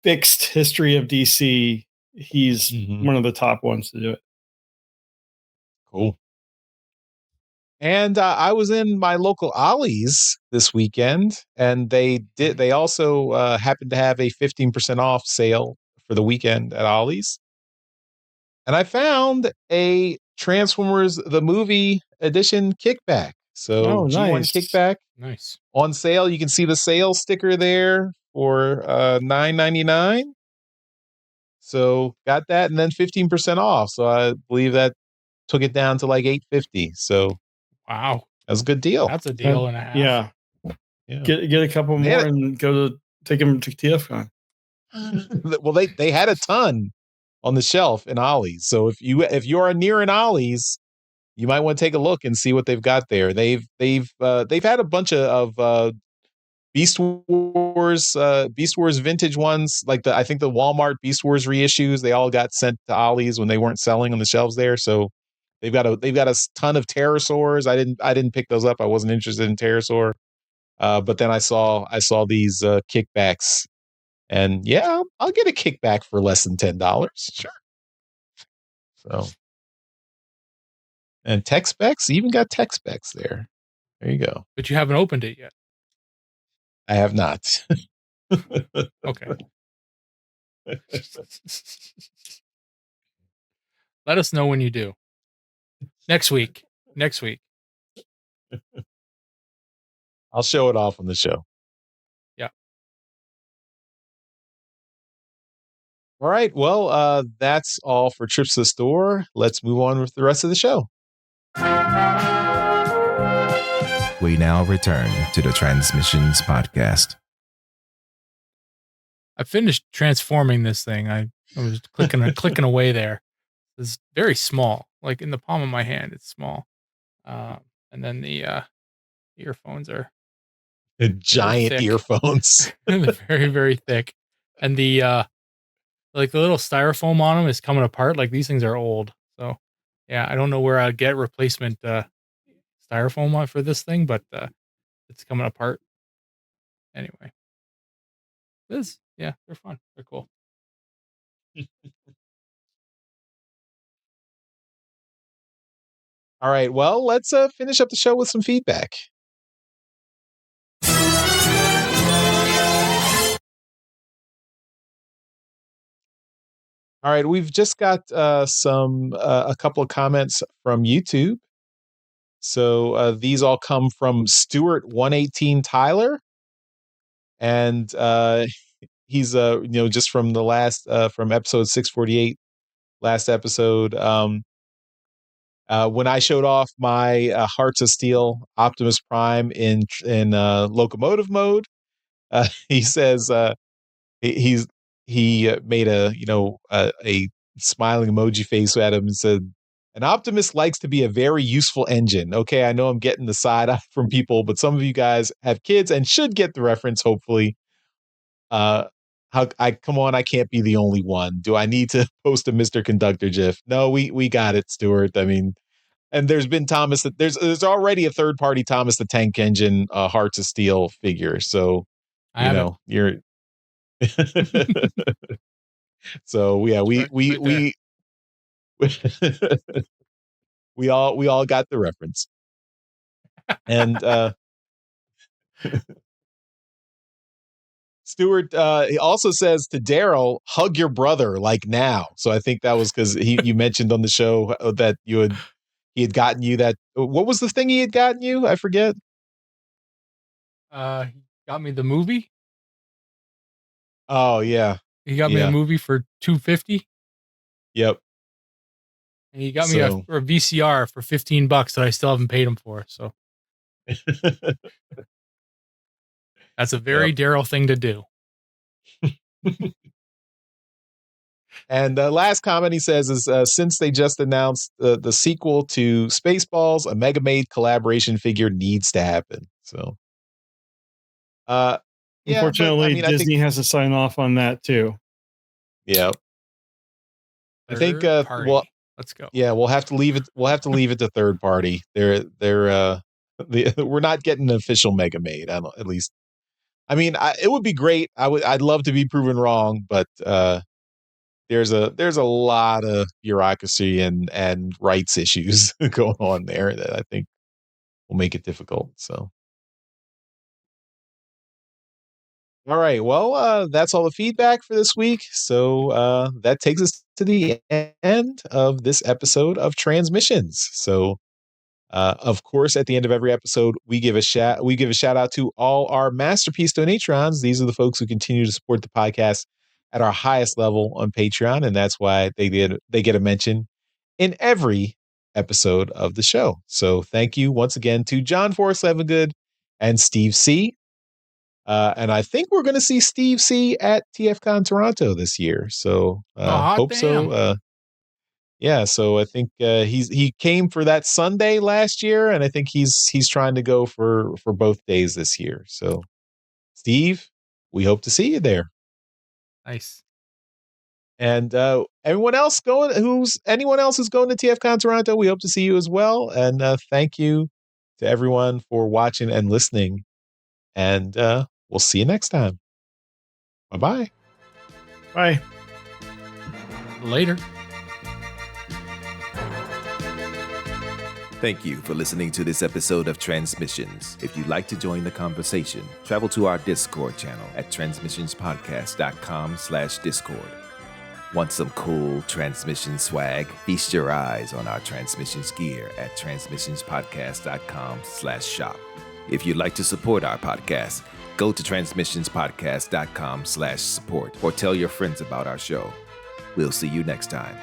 [SPEAKER 3] fixed history of DC, he's one of the top ones to do it.
[SPEAKER 2] Cool. And I was in my local Ollie's this weekend, and they also happened to have a 15% off sale for the weekend at Ollie's. And I found a Transformers the Movie Edition kickback. So G1
[SPEAKER 3] nice.
[SPEAKER 2] kickback
[SPEAKER 1] Nice.
[SPEAKER 2] on sale. You can see the sales sticker there for $9.99. So got that, and then 15% off. So I believe that took it down to like $8.50. So
[SPEAKER 1] wow,
[SPEAKER 2] that was a good deal.
[SPEAKER 1] That's a deal and a half.
[SPEAKER 3] Yeah. Get a couple more and go to take them to TFcon.
[SPEAKER 2] Well, they had a ton on the shelf in Ollie's. So if you are near an Ollie's, you might want to take a look and see what they've got there. They've had a bunch of Beast Wars vintage ones, like I think the Walmart Beast Wars reissues. They all got sent to Ollie's when they weren't selling on the shelves there. So they've got a ton of pterosaurs. I didn't pick those up. I wasn't interested in pterosaur. But then I saw these kickbacks, and yeah, I'll get a kickback for less than $10. Sure. So, and tech specs, even got tech specs there. There you go.
[SPEAKER 1] But you haven't opened it yet.
[SPEAKER 2] I have not.
[SPEAKER 1] Okay. Let us know when you do. Next week.
[SPEAKER 2] I'll show it off on the show.
[SPEAKER 1] Yeah.
[SPEAKER 2] All right. Well, that's all for Trips to the Store. Let's move on with the rest of the show.
[SPEAKER 5] We now return to the Transmissions podcast.
[SPEAKER 1] I finished transforming this thing. I was clicking away there. It's very small, like in the palm of my hand. It's small, and then the earphones are
[SPEAKER 2] Giant earphones.
[SPEAKER 1] They're very, very thick, and the like the little styrofoam on them is coming apart. Like these things are old, so yeah, I don't know where I'd get replacement styrofoam for this thing, but it's coming apart. Anyway, they're fun. They're cool.
[SPEAKER 2] All right. Well, let's finish up the show with some feedback. All right. We've just got a couple of comments from YouTube. So these all come from Stuart 118 Tyler. And he's just from the last from episode 648, last episode. When I showed off my Hearts of Steel Optimus Prime in locomotive mode, he says he made a smiling emoji face at him and said, "An Optimus likes to be a very useful engine." Okay, I know I'm getting the side eye from people, but some of you guys have kids and should get the reference, hopefully. Come on, I can't be the only one. Do I need to post a Mr. Conductor GIF? No, we got it, Stuart. I mean, and there's been there's already a third party Thomas the Tank Engine Hearts of Steel figure. So you're so yeah, we all got the reference. And Stuart he also says to Daryl, hug your brother like now. So I think that was because you mentioned on the show that he had gotten you that. What was the thing he had gotten you? I forget.
[SPEAKER 1] He got me the movie.
[SPEAKER 2] Oh yeah,
[SPEAKER 1] he got me a movie for $250.
[SPEAKER 2] Yep.
[SPEAKER 1] And he got me a VCR for $15 that I still haven't paid him for. So that's a very Daryl thing to do.
[SPEAKER 2] And the last comment he says is, since they just announced the sequel to Spaceballs, a Mega Maid collaboration figure needs to happen. So,
[SPEAKER 3] unfortunately, Disney has to sign off on that too.
[SPEAKER 2] Yeah. I think
[SPEAKER 1] let's go.
[SPEAKER 2] Yeah, we'll have to leave it. We'll have to leave it to third party. We're not getting an official Mega Maid. At least. I mean, it would be great. I'd love to be proven wrong, but there's a lot of bureaucracy and rights issues going on there that I think will make it difficult. So, All right. Well, that's all the feedback for this week. So that takes us to the end of this episode of Transmissions. So, of course, at the end of every episode, we give a shout out to all our masterpiece donatrons. These are the folks who continue to support the podcast at our highest level on Patreon, and that's why they get a mention in every episode of the show. So, thank you once again to John Forrest Levengood and Steve C. And I think we're going to see Steve C at TFcon Toronto this year. So hope
[SPEAKER 1] damn.
[SPEAKER 2] so. Yeah, so I think he came for that Sunday last year, and I think he's trying to go for both days this year. So, Steve, we hope to see you there.
[SPEAKER 1] Nice.
[SPEAKER 2] And anyone else who's going to TFcon Toronto, we hope to see you as well. And thank you to everyone for watching and listening. And we'll see you next time. Bye-bye.
[SPEAKER 3] Bye.
[SPEAKER 1] Later.
[SPEAKER 5] Thank you for listening to this episode of Transmissions. If you'd like to join the conversation, travel to our Discord channel at transmissionspodcast.com/Discord. Want some cool Transmission swag? Feast your eyes on our Transmissions gear at transmissionspodcast.com/shop. If you'd like to support our podcast, go to transmissionspodcast.com/support or tell your friends about our show. We'll see you next time.